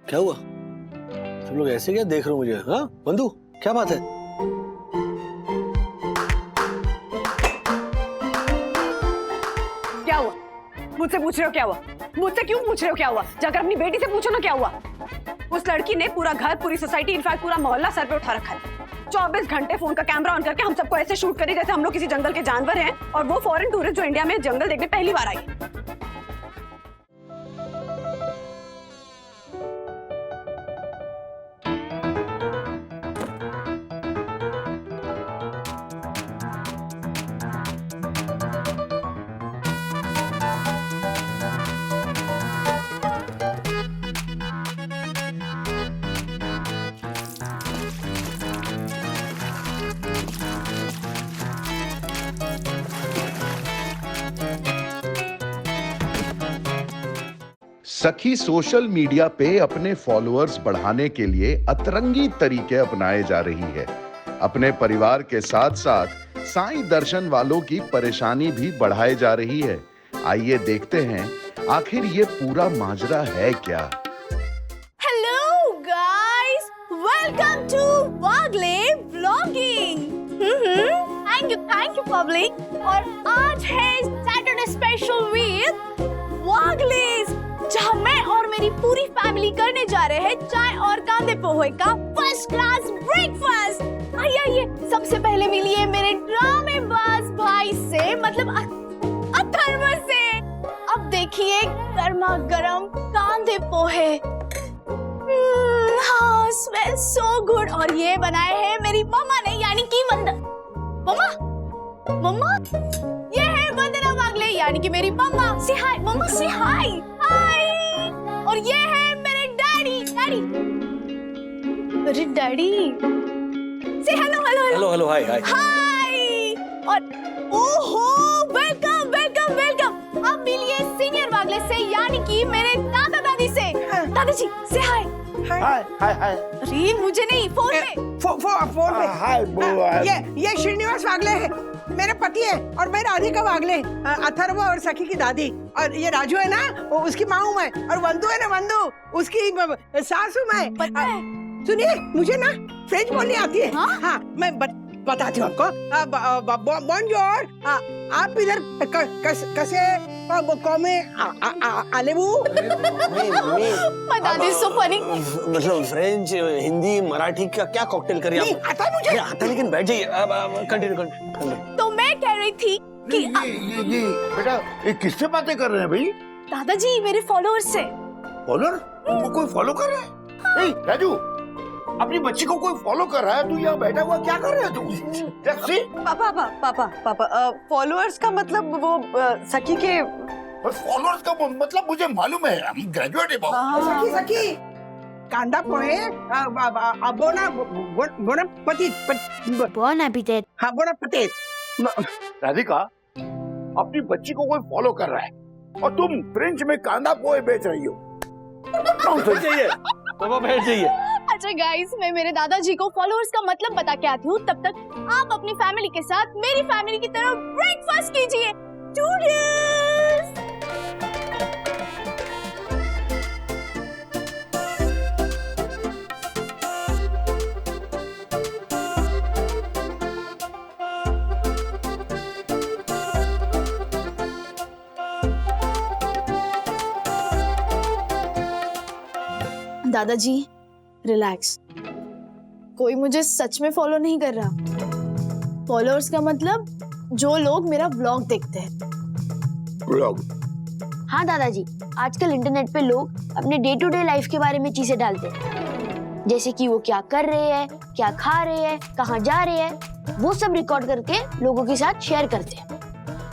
क्या हुआ? तुम लोग ऐसे क्या देख रहे हो मुझे? हाँ बंधु, क्या बात है? क्या हुआ? मुझसे पूछ रहे हो क्या हुआ? मुझसे क्यों पूछ रहे हो क्या हुआ? जाकर अपनी बेटी से पूछो ना क्या हुआ। उस लड़की ने पूरा घर, पूरी सोसाइटी, इनफैक्ट पूरा मोहल्ला सर पे उठा रखा है। 24 घंटे फोन का कैमरा ऑन करके हम सबको ऐसे शूट करे जैसे हम लोग किसी जंगल के जानवर हैं, और वो फॉरेन टूरिस्ट जो इंडिया में जंगल देखने पहली बार आई है। सखी सोशल मीडिया पे अपने फॉलोअर्स बढ़ाने के लिए अतरंगी तरीके अपनाए जा रही है। अपने परिवार के साथ साथ साईं दर्शन वालों की परेशानी भी बढ़ाए जा रही है। आइए देखते हैं आखिर ये पूरा माजरा है क्या। Hello guys, welcome to Wagle vlogging. Thank you public. और आज है सैटरडे स्पेशल विद वागलेस, जहां मैं और मेरी पूरी फैमिली करने जा रहे हैं चाय और कांदे पोहे का फर्स्ट क्लास ब्रेकफास्ट। आइए सबसे पहले मिलिए मेरे ड्रामेबाज भाई से, मतलब अथर्व से। अब देखिए गर्मा गर्म कांदे पोहे। हाँ, स्मेल सो गुड। और ये बनाए हैं मेरी मम्मा ने, यानी कि मम्मा ये है वंदना वागले, यानी कि मेरी मम्मा। से हाय मम्मा, से हाय। और ये है मेरे डैडी। अरे डैडी से हेलो हाय। और ओहो, वेलकम। अब मिलिए सीनियर वागले से, यानी कि मेरे दादा दादी से। दादाजी से हाय। अरे मुझे नहीं, फोन पे। हाय। ये श्रीनिवास वागले है, मेरे पति है, और मैं राधिका वागले, अथर्व और सखी की दादी। और ये राजू है ना, वो उसकी माँ हूँ मैं। और वंदु है ना, वंदु उसकी सास हूँ मैं। सुनिए, मुझे ना फ्रेंच बोलनी आती है। हाँ, मैं बताती हूँ आपको। बॉन्जोर, आप इधर कैसे कौमे आलेबू। दादी सो फनी। मतलब फ्रेंच, हिंदी, मराठी का क्या कॉकटेल करिए आप? आता है मुझे। आता है, लेकिन बैठ जाइए। कंटिन्यू। तो मैं कह रही थी कि ये बेटा, ये किससे बातें कर रहे हैं भाई? दादाजी मेरे फॉलोअर्स से। फॉलोअर? तुमको कोई फॉलो कर रहा है? राजू, अपनी बच्ची को कोई फॉलो कर रहा है, तू यहाँ बैठा हुआ क्या कर रहा है तू? पापा, फॉलोअर्स का मतलब वो सखी के। फॉलोअर्स का मतलब मुझे मालूम है, हम ग्रेजुएट है बहुत। सखी कांदा पोहे, बोना पति। राधिका, अपनी बच्ची को कोई फॉलो कर रहा है और तुम फ्रेंच में कांदा पोहे बेच रही हो। बैठ जाइए पापा, बैठ जाइए। अच्छा गाइस, मैं मेरे दादाजी को फॉलोअर्स का मतलब बता के आती हूँ। तब तक आप अपनी फैमिली के साथ मेरी फैमिली की तरह ब्रेकफास्ट कीजिए। टूडल्स। दादाजी रिलैक्स, कोई मुझे सच में फॉलो नहीं कर रहा। फॉलोअर्स का मतलब जो लोग मेरा व्लॉग देखते हैं। व्लॉग? हाँ दादाजी, आजकल इंटरनेट पे लोग अपने डे टू डे लाइफ के बारे में चीजें डालते हैं, जैसे कि वो क्या कर रहे हैं, क्या खा रहे हैं, कहाँ जा रहे हैं, वो सब रिकॉर्ड करके लोगों के साथ शेयर करते हैं।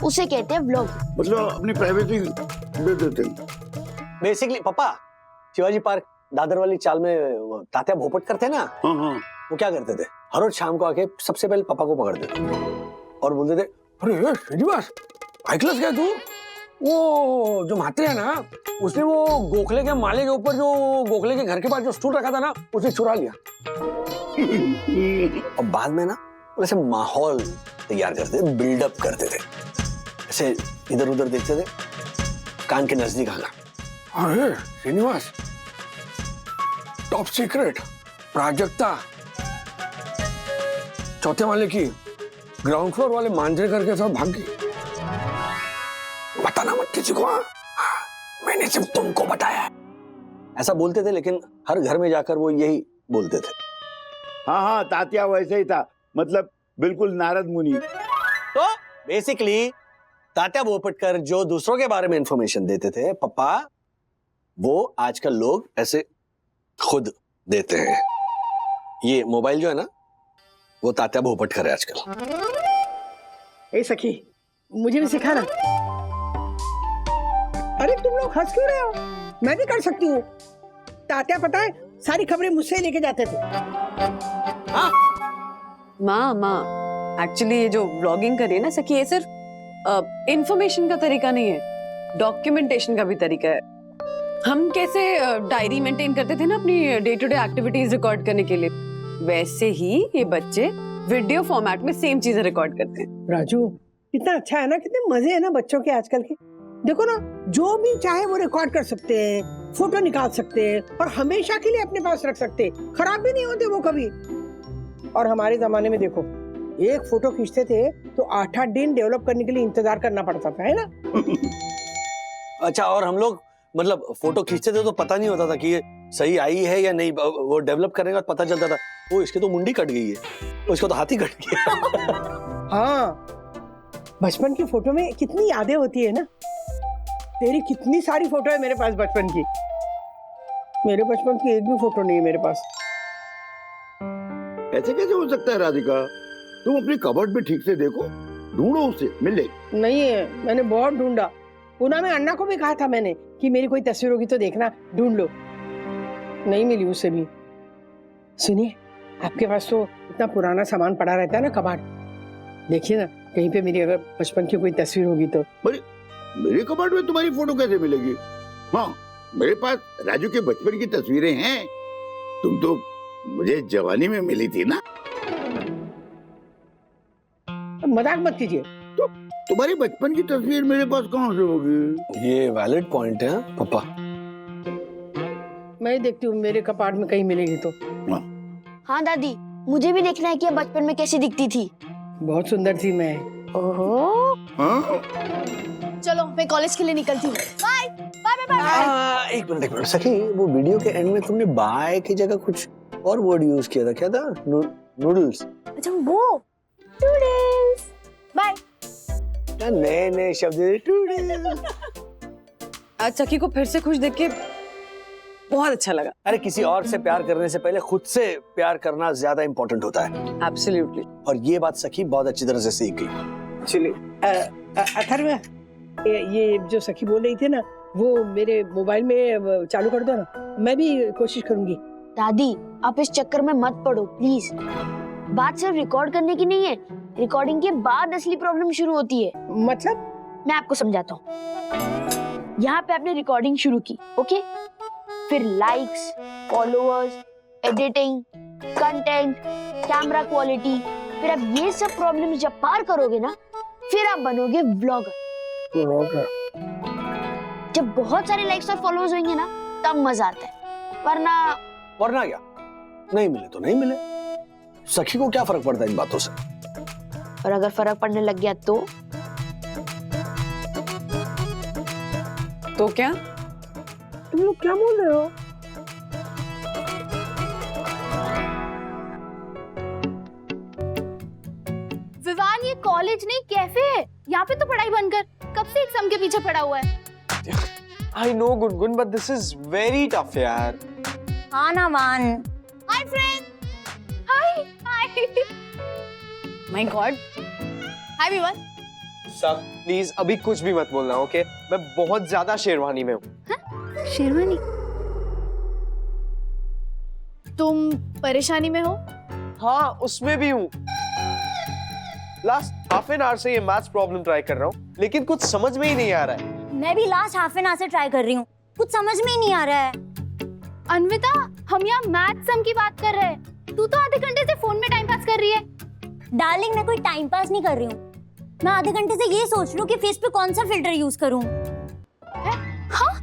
उसे कहते हैं व्लॉग। मतलब अपनी प्राइवेसी दे देते हैं। बेसिकली पापा, शिवाजी पार्क दादर वाली चाल में तात्या भोपट करते ना, वो क्या करते थे, हर रोज शाम को आके सबसे पहले पापा को पकड़ते थे और बोलते थे, अरे श्रीनिवास, ऐकलंस क्या तू? वो जो म्हात्रे है ना, उसने वो गोखले के माले के ऊपर जो गोखले के घर के पास जो स्टूल रखा था ना, उसे चुरा लिया। और बाद में ना वैसे माहौल तैयार करते थे, बिल्डअप करते थे, ऐसे इधर उधर देखते थे, कान के नजदीक आना, अरे श्रीनिवास टॉप सीक्रेट प्राजक्ता चौथे वाले की ग्राउंड फ्लोर वाले मांझे करके सब भाग गई। बताना मत किसी को। मैंने सिर्फ तुमको बताया है। ऐसा बोलते थे, लेकिन हर घर में जाकर वो यही बोलते थे। हाँ हाँ, तात्या वैसे ही था, मतलब बिल्कुल नारद मुनि। तो बेसिकली तात्या भोपटकर जो दूसरों के बारे में इंफॉर्मेशन देते थे पापा, वो आजकल लोग ऐसे खुद देते हैं। ये मोबाइल जो है ना, वो तात्या भोपटकर है आजकल। ए सखी, मुझे भी सिखाना। अरे तुम लोग हंस क्यों रहे हो? मैं भी कर सकती हूँ। तात्या पता है सारी खबरें मुझसे लेके जाते थे। हाँ माँ एक्चुअली ये जो ब्लॉगिंग करिए ना सखी, ये सिर्फ इंफॉर्मेशन का तरीका नहीं है, डॉक्यूमेंटेशन का भी तरीका है। हम कैसे डायरी मेंटेन करते थे ना अपनी day to day activities record करने के लिए, वैसे ही ये बच्चे वीडियो फॉर्मेट में सेम चीजें रिकॉर्ड करते हैं। राजू, कितना अच्छा है ना, कितने मजे है ना बच्चों के आजकल के। देखो ना, जो भी चाहे वो रिकॉर्ड कर सकते हैं, फोटो निकाल सकते हैं और हमेशा के लिए अपने पास रख सकते हैं। खराब भी नहीं होते वो कभी। और हमारे जमाने में देखो, एक फोटो खींचते थे तो 8-8 दिन डेवलप करने के लिए इंतजार करना पड़ता था, है ना? अच्छा, और हम लोग मतलब फोटो खींचते थे तो पता नहीं होता था कि ये सही आई है या नहीं। वो डेवलप करने का पता चलता था, वो इसके तो मुंडी कट गई है, उसको तो हाथी कट गया। हाँ, बचपन की फोटो में कितनी यादें होती है ना। तेरी कितनी सारी फोटो है मेरे पास बचपन की। मेरे बचपन की एक भी फोटो नहीं है मेरे पास। ऐसे कैसे हो सकता है राधिका? तुम अपनी कबर्ड में ठीक से देखो, ढूंढो उसे, मिले। नहीं है, मैंने बहुत ढूंढा। पूना में अन्ना को भी कहा था मैंने कि मेरी कोई तस्वीर होगी तो देखना, ढूंढ लो। नहीं मिली उसे भी। सुनिए, आपके पास तो इतना पुराना सामान पड़ा रहता है ना कबाड़, देखिए ना कहीं पे मेरी अगर बचपन की कोई तस्वीर होगी तो। मेरे कबाड़ में तुम्हारी फोटो कैसे मिलेगी? हाँ, मेरे पास राजू के बचपन की तस्वीरें हैं। तुम तो मुझे जवानी में मिली थी ना। मजाक मत कीजिए। तो तुम्हारी बचपन की तस्वीर मेरे पास कहाँ से होगी? ये वैलिड पॉइंट है पापा। मैं देखती हूँ मेरे कपाट में कहीं मिलेगी तो। हाँ दादी, मुझे भी देखना है कि ये बचपन में कैसी दिखती थी। बहुत सुंदर थी मैं। ओहो। हाँ? चलो मैं कॉलेज के लिए निकलती हूँ। Bye bye bye. एक मिनट सखी, वो वीडियो के एंड में तुमने बाय की जगह कुछ और वर्ड यूज किया था, क्या था? नूडल्स। अच्छा वो नूडल्स। बाय। नए नए शब्द। आज सखी को फिर से खुश देख के बहुत अच्छा लगा। अरे किसी और से प्यार करने से पहले खुद से प्यार करना ज्यादा इंपॉर्टेंट होता है। एब्सोल्युटली। और ये बात सखी बहुत अच्छी तरह से सीख गई। चलिए अथर्व, ये जो सखी बोल रही थी ना, वो मेरे मोबाइल में चालू कर दो ना, मैं भी कोशिश करूंगी। दादी, आप इस चक्कर में मत पड़ो प्लीज। बात सिर्फ रिकॉर्ड करने की नहीं है, रिकॉर्डिंग के बाद असली प्रॉब्लम शुरू होती है। मतलब? मैं आपको समझाता हूँ। यहाँ पे आपने रिकॉर्डिंग शुरू की, ओके? फिर likes, followers, editing, content, camera quality, फिर आप ये सब प्रॉब्लम्स जब पार करोगे ना, फिर आप बनोगे व्लॉगर। जब बहुत सारे लाइक्स और फॉलोअर्स होंगे ना, तब मजा आता है। वरना क्या, नहीं मिले तो नहीं मिले। सखी को क्या फर्क पड़ता है इन बातों से? और अगर फर्क पड़ने लग गया तो क्या? तुम लोग क्या बोल रहे हो? विवान, ये कॉलेज नहीं कैफे है। यहाँ पे तो पढ़ाई बंद कर, कब से एग्जाम के पीछे पड़ा हुआ है। I know Gungun, but this is very tough यार। हाँ ना मान। Hi friend. Hi hi. My god. Hi Vivaan. सब प्लीज अभी कुछ भी मत बोलना, ओके? मैं बहुत ज्यादा शेरवानी में हूँ। शेरवानी? तुम परेशानी में हो? हाँ, उसमें भी हूँ। लास्ट हाफ एन आवर से ये मैथ्स प्रॉब्लम ट्राई कर रहा हूँ, लेकिन कुछ समझ में ही नहीं आ रहा है। मैं भी लास्ट हाफ एन आवर से ट्राई कर रही हूँ, कुछ समझ में ही नहीं आ रहा है। अन्विता, हम यहाँ मैथ सम की बात कर रहे हैं, तू तो आधे घंटे से फोन में टाइम पास कर रही है। डार्लिंग, मैं कोई टाइम पास नहीं कर रही हूँ। मैं आधे घंटे से ये सोच रही हूँ कि फेस पे कौन सा फिल्टर यूज करूँ। हाँ?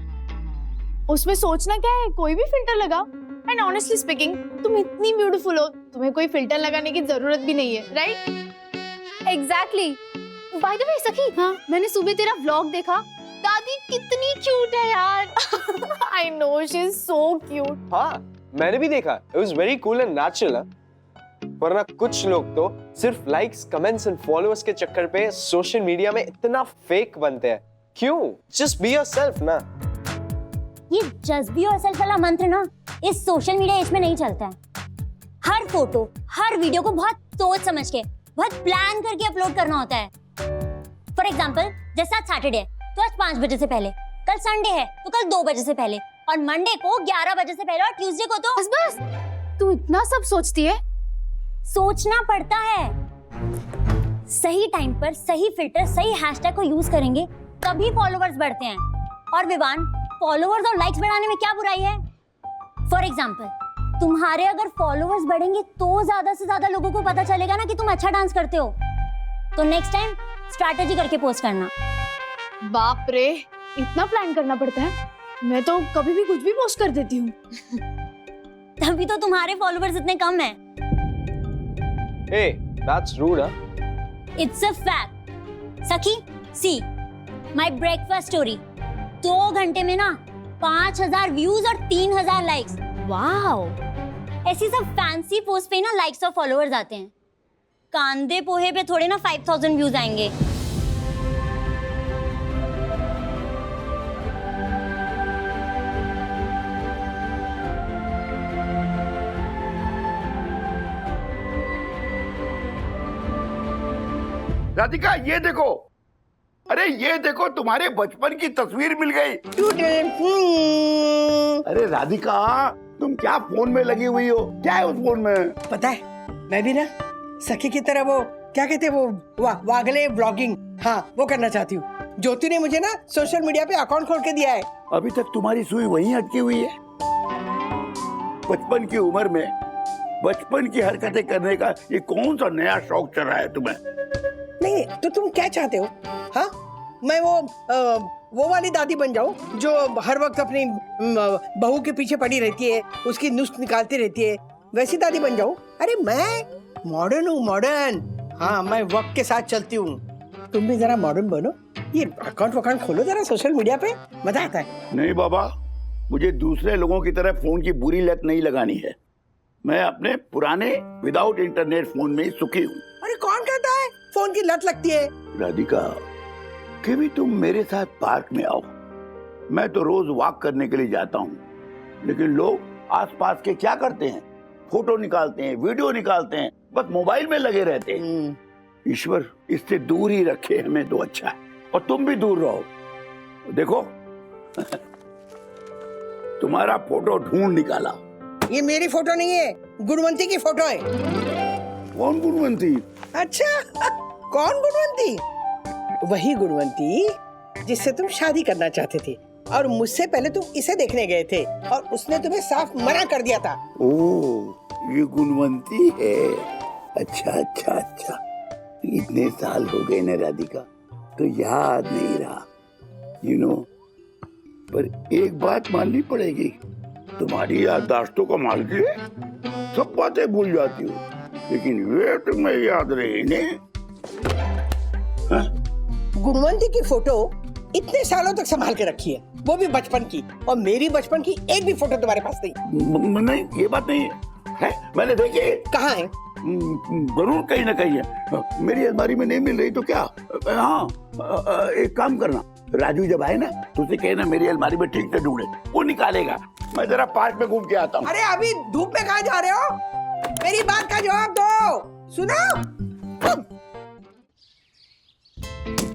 उसमें सोचना क्या है, कोई भी फिल्टर लगाओ। एंड ऑनेस्टली स्पीकिंग तुम इतनी ब्यूटीफुल हो, तुम्हें कोई फिल्टर लगाने की जरूरत भी नहीं है, right? Exactly. By the way सखी, हाँ मैंने सुबह तेरा व्लॉग देखा, दादी कितनी क्यूट है यार। I know she is so cute. हाँ मैंने भी देखा, it was very cool and natural. वरना कुछ लोग तो सिर्फ लाइक्स, कमेंट्स एंड फॉलोअर्स के चक्कर पे सोशल मीडिया में इतना फेक बनते हैं। क्यों? जस्ट बी योरसेल्फ ना। ये जस्ट बी योरसेल्फ वाला मंत्र ना इस सोशल मीडिया एज में नहीं चलता है। हर फोटो, हर वीडियो को बहुत सोच समझ के, बहुत प्लान करके अपलोड करना होता है। फॉर एग्जाम्पल, जैसे आज सैटरडे है तो आज 5 बजे से पहले, कल संडे है तो कल 2 बजे से पहले, और मंडे को 11 बजे से पहले, और ट्यूसडे को तो बस तू इतना सब सोचती है? सोचना पड़ता है। सही टाइम पर सही फिल्टर, सही हैशटैग को यूज करेंगे तभी फॉलोवर्स बढ़ते हैं। और विवान, फॉलोवर्स और लाइक्स बढ़ाने में क्या बुराई है? फॉर एग्जाम्पल, तुम्हारे अगर फॉलोवर्स बढ़ेंगे तो ज्यादा से ज्यादा लोगों को पता चलेगा ना कि तुम अच्छा डांस करते हो। तो नेक्स्ट टाइम स्ट्रैटेजी करके पोस्ट करना। बाप रे, इतना प्लान करना पड़ता है? मैं तो कभी भी कुछ भी पोस्ट कर देती हूँ। तभी तो तुम्हारे फॉलोवर्स इतने कम हैं। Hey, that's rude, huh? It's a fact. सखी, see, my breakfast story. 2 घंटे में ना 5000 व्यूज और 3000 लाइक्स। वाओ। ऐसी सब फैंसी पोस्ट पे ना लाइक्स और फॉलोअर्स आते हैं। कांदे पोहे पे थोड़े ना 5000 व्यूज आएंगे। राधिका ये देखो, अरे ये देखो तुम्हारे बचपन की तस्वीर मिल गई। अरे राधिका, तुम क्या फोन में लगी हुई हो? क्या है उस फोन में? पता है, मैं भी ना सखी की तरह वो क्या कहते हैं वो वागले ब्लॉगिंग, हाँ वो करना चाहती हूँ। ज्योति ने मुझे ना सोशल मीडिया पे अकाउंट खोल के दिया है। अभी तक तुम्हारी सुई वहीं अटकी हुई है। बचपन की उम्र में बचपन की हरकतें करने का ये कौन सा नया शौक चल रहा है तुम्हें? नहीं तो तुम क्या चाहते हो? हाँ मैं वो वाली दादी बन जाऊं जो हर वक्त अपनी बहू के पीछे पड़ी रहती है, उसकी नुस्ख निकालती रहती है, वैसी दादी बन जाऊं? अरे मैं मॉडर्न हूँ, मॉडर्न। हाँ मैं वक्त के साथ चलती हूँ। तुम भी जरा मॉडर्न बनो, ये अकाउंट खोलो जरा सोशल मीडिया पे, मजा आता है। नहीं बाबा, मुझे दूसरे लोगों की तरह फोन की बुरी लत नहीं लगानी है। मैं अपने पुराने विदाउट इंटरनेट फोन में ही सुखी हूँ। अरे कौन कहता है फोन की लत लगती है? राधिका, कभी तुम मेरे साथ पार्क में आओ। मैं तो रोज वॉक करने के लिए जाता हूँ, लेकिन लोग आसपास के क्या करते हैं? फोटो निकालते हैं, वीडियो निकालते हैं, बस मोबाइल में लगे रहते हैं। ईश्वर इससे दूर ही रखे हमें तो अच्छा है, और तुम भी दूर रहो। देखो तुम्हारा फोटो ढूंढ निकाला। ये मेरी फोटो नहीं है, गुणवंती की फोटो है। कौन गुणवंती? अच्छा कौन गुणवंती? वही गुणवंती जिससे तुम शादी करना चाहते थे, और मुझसे पहले तुम इसे देखने गए थे और उसने तुम्हें साफ मना कर दिया था। ओह ये गुणवंती है। अच्छा अच्छा अच्छा, इतने साल हो गए ना राधिका, तो याद नहीं रहा। यू नो, पर एक बात माननी पड़ेगी, तुम्हारी याददाश्त तो कमाल की है। सब बातें भूल जाती हो, लेकिन वे तुम्हें याद रही नहीं। गुणवंती की फोटो इतने सालों तक संभाल के रखी है, वो भी बचपन की, और मेरी बचपन की एक भी फोटो तुम्हारे पास नहीं। नहीं ये बात नहीं है, मैंने देखी। कहाँ है? जरूर कहीं ना कहीं है। मेरी अलमारी में नहीं मिल रही तो क्या? हाँ एक काम करना, राजू जब आए ना तो उसे कहना मेरी अलमारी में ठीक से ढूंढे, वो निकालेगा। मैं जरा पार्क में घूम के आता हूँ। अरे अभी धूप में कहाँ जा रहे हो? मेरी बात का जवाब दो। सुनो।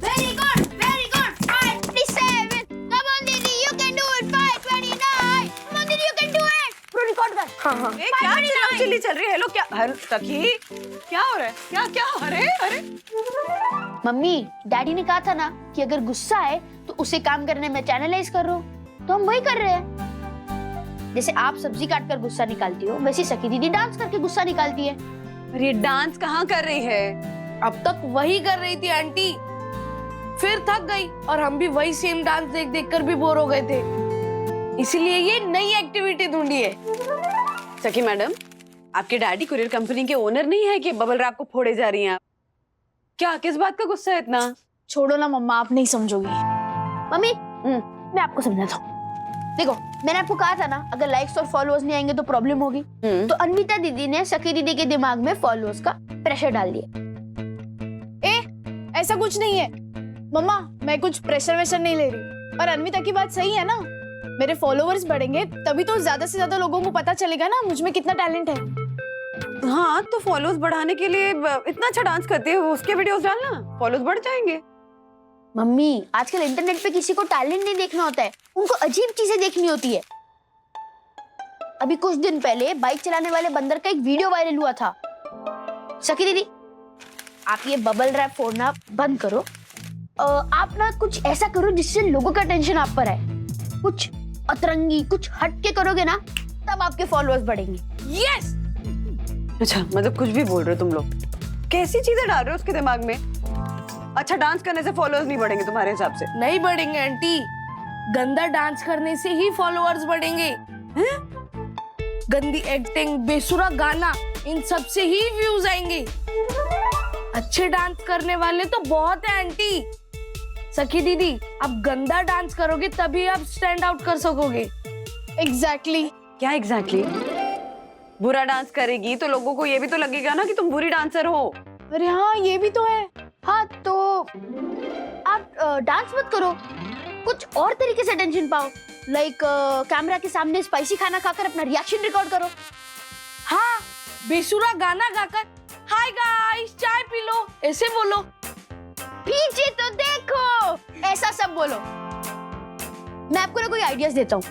Very good, very good. 5:27. Come on, Didi, you can do it. 5:29. Come on, Didi, you can do it. पूरा रिकॉर्ड कर। हाँ। ये क्या चिल्ला चिल्ली चल रही है? हेलो क्या? हर सखी क्या हो रहा है? क्या क्या? अरे अरे मम्मी, डैडी ने कहा था ना कि अगर गुस्सा है तो उसे काम करने में चैनलाइज करो, तो हम वही कर रहे हैं। जैसे आप सब्जी काट कर गुस्सा निकालती हो, वैसे सखी दीदी डांस करके गुस्सा निकालती है। अरे डांस कहाँ कर रही है? अब तक वही कर रही थी आंटी, फिर थक गई और हम भी वही सेम डांस देख देख कर भी बोर हो गए थे। इसीलिए ये नई एक्टिविटी ढूंढी है। सखी मैडम, आपके डैडी कुरियर कंपनी के ओनर नहीं है कि बबल रैप को फोड़े जा रही हैं आप? क्या किस बात का गुस्सा है इतना? छोड़ो ना मम्मा, आप नहीं समझोगी। मम्मी मैं आपको समझाता हूँ। देखो, मैंने आपको कहा था ना, अगर लाइक्स और फॉलोअर्स नहीं आएंगे तो प्रॉब्लम होगी। तो अन्विता दीदी ने सखी दीदी के दिमाग में फॉलोअर्स का प्रेशर डाल दिया। ऐसा कुछ नहीं है मम्मा, मैं कुछ प्रेशर वेशर नहीं ले रही। पर अन्विता की बात सही है ना, मेरे फॉलोअर्स बढ़ेंगे तभी तो ज्यादा से ज्यादा लोगों को पता चलेगा ना मुझ में कितना टैलेंट है। हाँ, तो फॉलोअर्स बढ़ाने के लिए इतना अच्छा डांस करते हो, उसके वीडियोस डालना, फॉलोअर्स बढ़ जाएंगे। मम्मी, आजकल इंटरनेट पे किसी को टैलेंट नहीं देखना होता है, उनको अजीब चीजें देखनी होती है। अभी कुछ दिन पहले बाइक चलाने वाले बंदर का एक वीडियो वायरल हुआ था। सखी दीदी, आप ये बबल रैप फोड़ना बंद करो। आप ना कुछ ऐसा करो जिससे लोगों का टेंशन आप पर आए। कुछ अतरंगी, कुछ हटके करोगे ना, तब आपके फॉलोअर्स बढ़ेंगे। यस। अच्छा, मतलब कुछ भी बोल रहे हो तुम लोग? कैसी चीजें डाल रहे हो उसके दिमाग में? अच्छा, डांस करने से फॉलोअर्स नहीं बढ़ेंगे तुम्हारे हिसाब से? नहीं बढ़ेंगे आंटी, गंदा डांस करने से ही फॉलोअर्स बढ़ेंगे। गंदी एक्टिंग, बेसुरा गाना, इन सब से ही व्यूज आएंगे। अच्छे डांस करने वाले तो बहुत है आंटी। सखी दीदी, आप गंदा डांस करोगे तभी आप स्टैंड आउट कर सकोगे। एग्जैक्टली। क्या एग्जैक्टली? बुरा डांस करेगी तो लोगों को ये भी तो लगेगा ना कि तुम बुरी डांसर हो। अरे हाँ, ये भी तो है। हाँ, तो आप डांस मत करो, कुछ और तरीके से टेंशन पाओ। लाइक कैमरा के सामने स्पाइसी खाना खाकर अपना रिएक्शन रिकॉर्ड करो। हाँ, बेसुरा गाना गाकर हाय गाइस चाय पी लो, ऐसे बोलो। पीछे तो देखो, ऐसा सब बोलो। मैं आपको ना कोई आइडियाज देता हूँ।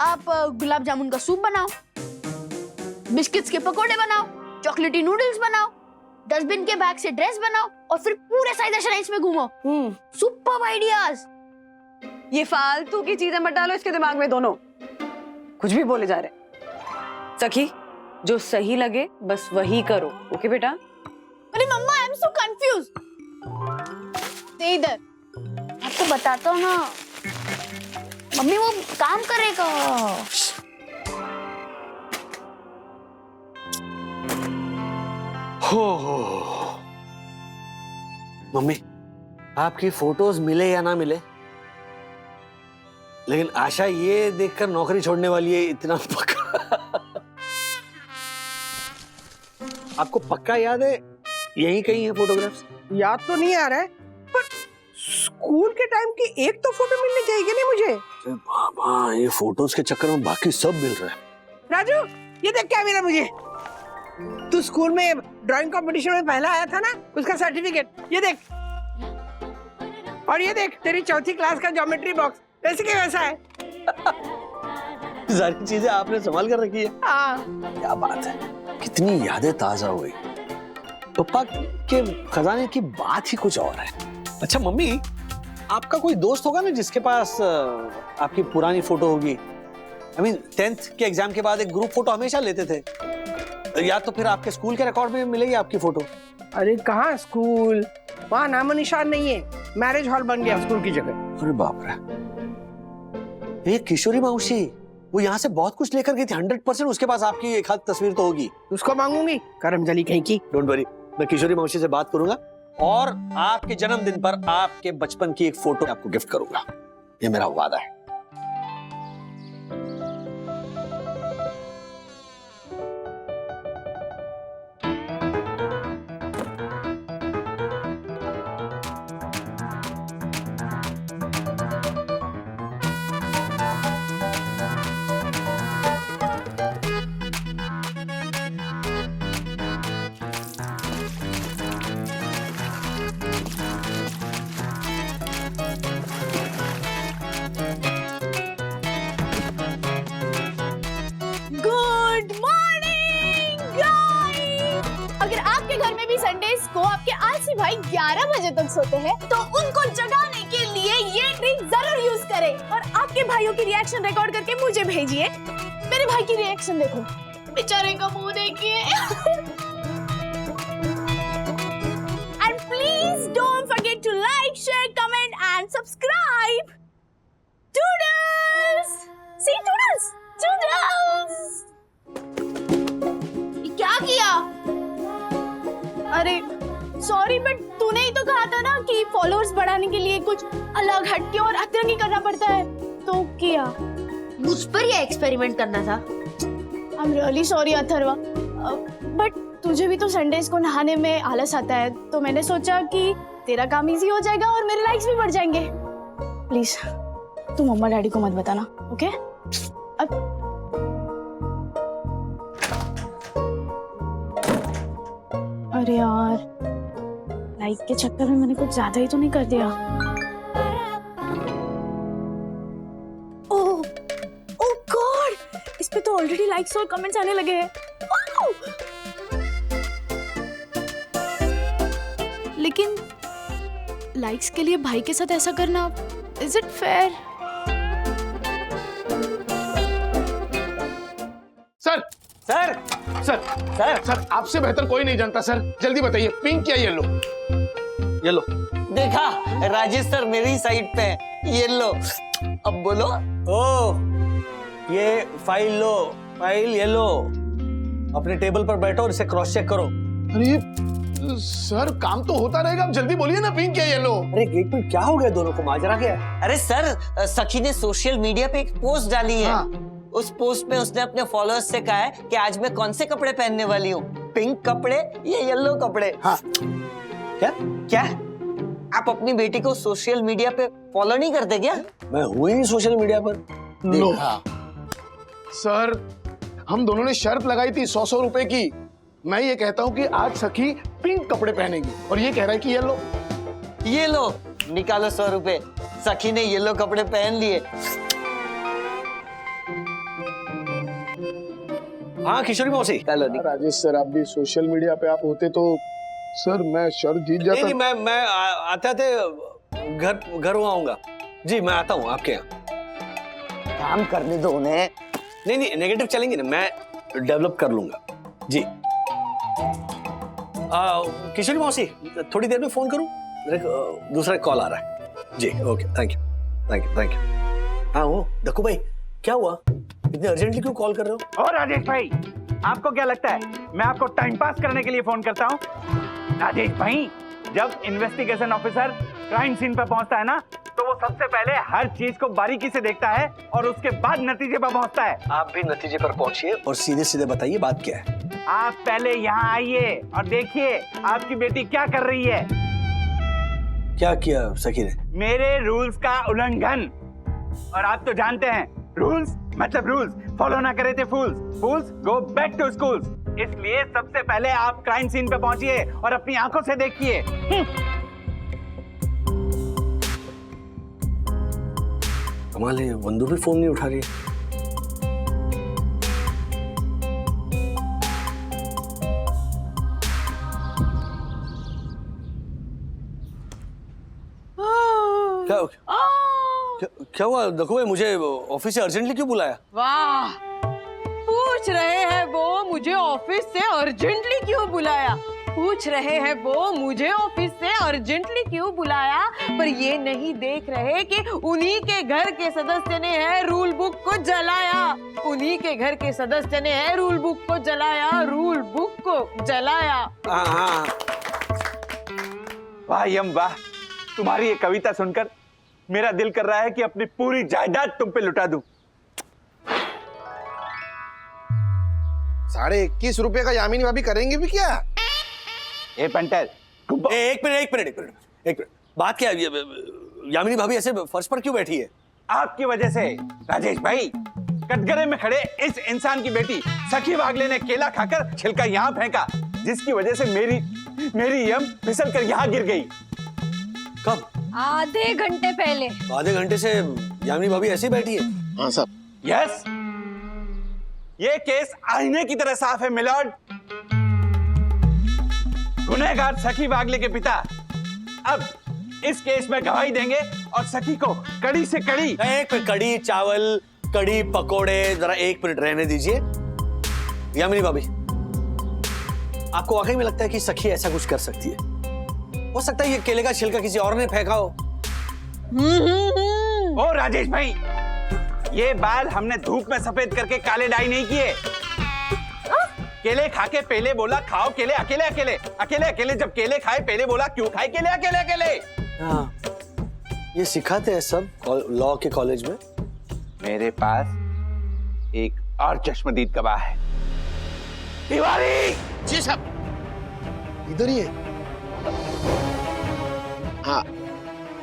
आप गुलाब जामुन का सूप बनाओ, बिस्किट्स के पकोड़े बनाओ, चॉकलेटी नूडल्स बनाओ, डस्टबिन के बैग से ड्रेस बनाओ और फिर पूरे साइड दर्शन में घूमो। Superb ideas. ये फालतू की चीजें मत डालो इसके दिमाग में दोनों, कुछ भी बोले जा रहे। सखी, जो सही लगे बस वही करो, ओके बेटा? अरे मम्मा, आई एम सो कंफ्यूज। दे इधर। आपको बताता हूँ ना मम्मी, वो काम करेगा। हो मम्मी, आपकी फोटोज मिले या ना मिले, लेकिन आशा ये देखकर नौकरी छोड़ने वाली है, इतना पक्का। आपको पक्का याद है यही कहीं है फोटोग्राफ्स? याद तो नहीं आ रहा है, पर स्कूल के टाइम की एक तो फोटो मिलनी चाहिए कि नहीं मुझे? बाबा, ये फोटोज के चक्कर में बाकी सब मिल रहा है। राजू, ये देख क्या मिला मुझे। तू स्कूल में ड्राइंग कंपटीशन में पहला आया था ना, उसका सर्टिफिकेट ये देख। और ये देख, तेरी चौथी क्लास का ज्योमेट्री बॉक्स वैसे के वैसा है। सारी चीजें आपने संभाल कर रखी है। हाँ। क्या बात है, कितनी यादें ताजा हुई। पप्पा के खजाने की बात ही कुछ और है। अच्छा मम्मी, आपका कोई दोस्त होगा ना जिसके पास आपकी पुरानी फोटो होगी? आई मीन 10th के एग्जाम के बाद एक ग्रुप फोटो हमेशा लेते थे, या तो फिर आपके स्कूल के रिकॉर्ड में मिलेगी आपकी फोटो। अरे कहाँ स्कूल, वहाँ नामो निशान नहीं है। मैरिज हॉल बन गया स्कूल की जगह। अरे बाप रे, ये किशोरी मौसी, वो यहाँ से बहुत कुछ लेकर गई थी। 100% उसके पास आपकी एक हाथ तस्वीर तो होगी। उसको मांगूंगी, करमजली कहीं की। डोंट वरी, मैं किशोरी मौसी से बात करूंगा और आपके जन्मदिन पर आपके बचपन की एक फोटो आपको गिफ्ट करूंगा, ये मेरा वादा है। संडेज को आपके आलसी भाई 11 बजे तक सोते हैं, तो उनको जगाने के लिए ये ट्रिक जरूर यूज करें और आपके भाइयों की रिएक्शन रिकॉर्ड करके मुझे भेजिए। मेरे भाई की रिएक्शन देखो, बेचारे का मुंह देखिए। And please don't forget to like, share, comment and subscribe. Toodles! See toodles! चूजल्स। क्या किया? अरे सॉरी, बट तूने ही तो कहा था ना कि फॉलोअर्स बढ़ाने के लिए कुछ अलग हटके और अतरंगी करना पड़ता है, तो किया। मुझ पर ये एक्सपेरिमेंट करना था। I am really sorry Atharva, but तुझे भी तो संडेज को नहाने में आलस आता है, तो मैंने सोचा कि तेरा काम इजी हो जाएगा और मेरे लाइक्स भी बढ़ जाएंगे। प्लीज तू मम्मा डैडी को मत बताना, ओके? अरे यार, लाइक के चक्कर में मैंने कुछ ज्यादा ही तो नहीं कर दिया। ओह गॉड, इस पे तो ऑलरेडी लाइक्स और कमेंट्स आने लगे हैं। लेकिन लाइक्स के लिए भाई के साथ ऐसा करना, is it fair? Sir sir sir sir sir आपसे बेहतर कोई नहीं जानता सर, जल्दी बताइए पिंक या येलो? येलो। देखा राजेश सर मेरी साइड पे है, ये लो। अब बोलो। ओ, ये फाइल लो, फाइल ये लो, अपने टेबल पर बैठो और इसे क्रॉस चेक करो। अरे सर काम तो होता रहेगा, आप जल्दी बोलिए ना पिंक या येलो? अरे एक मिनट, क्या हो गया दोनों को, माजरा क्या है? अरे सर, सखी ने सोशल मीडिया पे एक पोस्ट डाली है। हाँ। उस पोस्ट में उसने अपने फॉलोअर्स से कहा है कि आज मैं कौन से कपड़े पहनने वाली हूँ, पिंक कपड़े या येलो कपड़े। हाँ। क्या आप अपनी बेटी को सोशल मीडिया पे फॉलो नहीं करते क्या? मैं हूँ ही सोशल मीडिया पर। देखा सर हम दोनों ने शर्त लगाई थी 100 रुपए की। मैं ये कहता हूँ कि आज सखी पिंक कपड़े पहनेगी और ये कह रहा है कि येलो। ये लो, निकालो 100 रुपए। सखी ने येलो कपड़े पहन लिए। हाँ किशोरी मौसी। चलो राजेश सर आप भी सोशल मीडिया पे आप होते तो सर मैं शर्त जीत जाता। नहीं, मैं आते आते घर आऊंगा जी, मैं आता हूँ आपके यहाँ। काम करने दो उन्हें। नहीं नेगेटिव चलेंगे ना, मैं डेवलप कर लूंगा जी। किशोरी मौसी थोड़ी देर में फोन करूं, मेरे दूसरा कॉल आ रहा है जी। Okay, thank you. हाँ वो दक्कू भाई, क्या हुआ, इतने अर्जेंटली क्यों कॉल कर रहे हो? और राजेश भाई, आपको क्या लगता है मैं आपको टाइम पास करने के लिए फोन करता हूँ? राजेश भाई, जब इन्वेस्टिगेशन ऑफिसर क्राइम सीन पर पहुंचता है ना, तो वो सबसे पहले हर चीज को बारीकी से देखता है और उसके बाद नतीजे पर पहुंचता है। आप भी नतीजे पर पहुंचिए और सीधे सीधे बताइए बात क्या है। आप पहले यहाँ आइए और देखिए आपकी बेटी क्या कर रही है। क्या किया सखी ने? मेरे रूल्स का उल्लंघन। और आप तो जानते हैं रूल्स मतलब रूल्स, फॉलो ना करे थे फूल्स गो बैक टू स्कूल्स। इसलिए सबसे पहले आप क्राइम सीन पे पहुंचिए और अपनी आंखों से देखिए। कमाल है, वंदू भी फोन नहीं उठा रही। क्या हुआ दक्कू भाई, मुझे ऑफिस से अर्जेंटली क्यों बुलाया? वाह, पूछ रहे हैं वो मुझे ऑफिस से अर्जेंटली क्यों बुलाया, पूछ रहे हैं वो मुझे ऑफिस से अर्जेंटली क्यों बुलाया, पर ये नहीं देख रहे कि उन्हीं के घर के सदस्य ने है रूल बुक को जलाया, उन्हीं के घर के सदस्य ने है रूल बुक को जलाया, रूल बुक को जलाया। हाँ। वाह यम वाह, तुम्हारी ये कविता सुनकर मेरा दिल कर रहा है कि अपनी पूरी जायदाद तुम पे लुटा दूं। 21.5 रुपए का यामिनी भाभी करेंगे भी क्या? ए पंटर, एक मिनट, बात क्या है? यामिनी भाभी ऐसे फर्श पर क्यों बैठी है? आपकी वजह से राजेश भाई, कटघरे में खड़े इस इंसान की बेटी सखी वागले ने केला खाकर छिलका यहाँ फेंका, जिसकी वजह से मेरी यम फिसल कर यहाँ गिर गई। कब? आधे घंटे पहले। आधे घंटे से यामिनी भाभी ऐसे ही बैठी है? हाँ साहब। यस, ये केस आईने की तरह साफ है मिलॉर्ड। गुनहगार सखी वागले के पिता अब इस केस में गवाही देंगे और सखी को कड़ी से कड़ी। एक मिनट, कड़ी चावल, कड़ी पकोड़े, जरा एक मिनट रहने दीजिए। यामिनी भाभी, आपको वाकई में लगता है कि सखी ऐसा कुछ कर सकती है? हो सकता है ये केले का छिलका किसी और ने फेंका हो। ओ राजेश भाई, ये बाल हमने धूप में सफेद करके काले डाई नहीं किए। केले खा के पहले बोला खाओ केले अकेले अकेले अकेले अकेले, जब केले खाए पहले बोला क्यों खाए केले अकेले अकेले। हाँ, ये सिखाते हैं सब लॉ के कॉलेज में। मेरे पास एक और चश्मदीद गवाह है। तिवारी जी साहब, इधर ही है। हाँ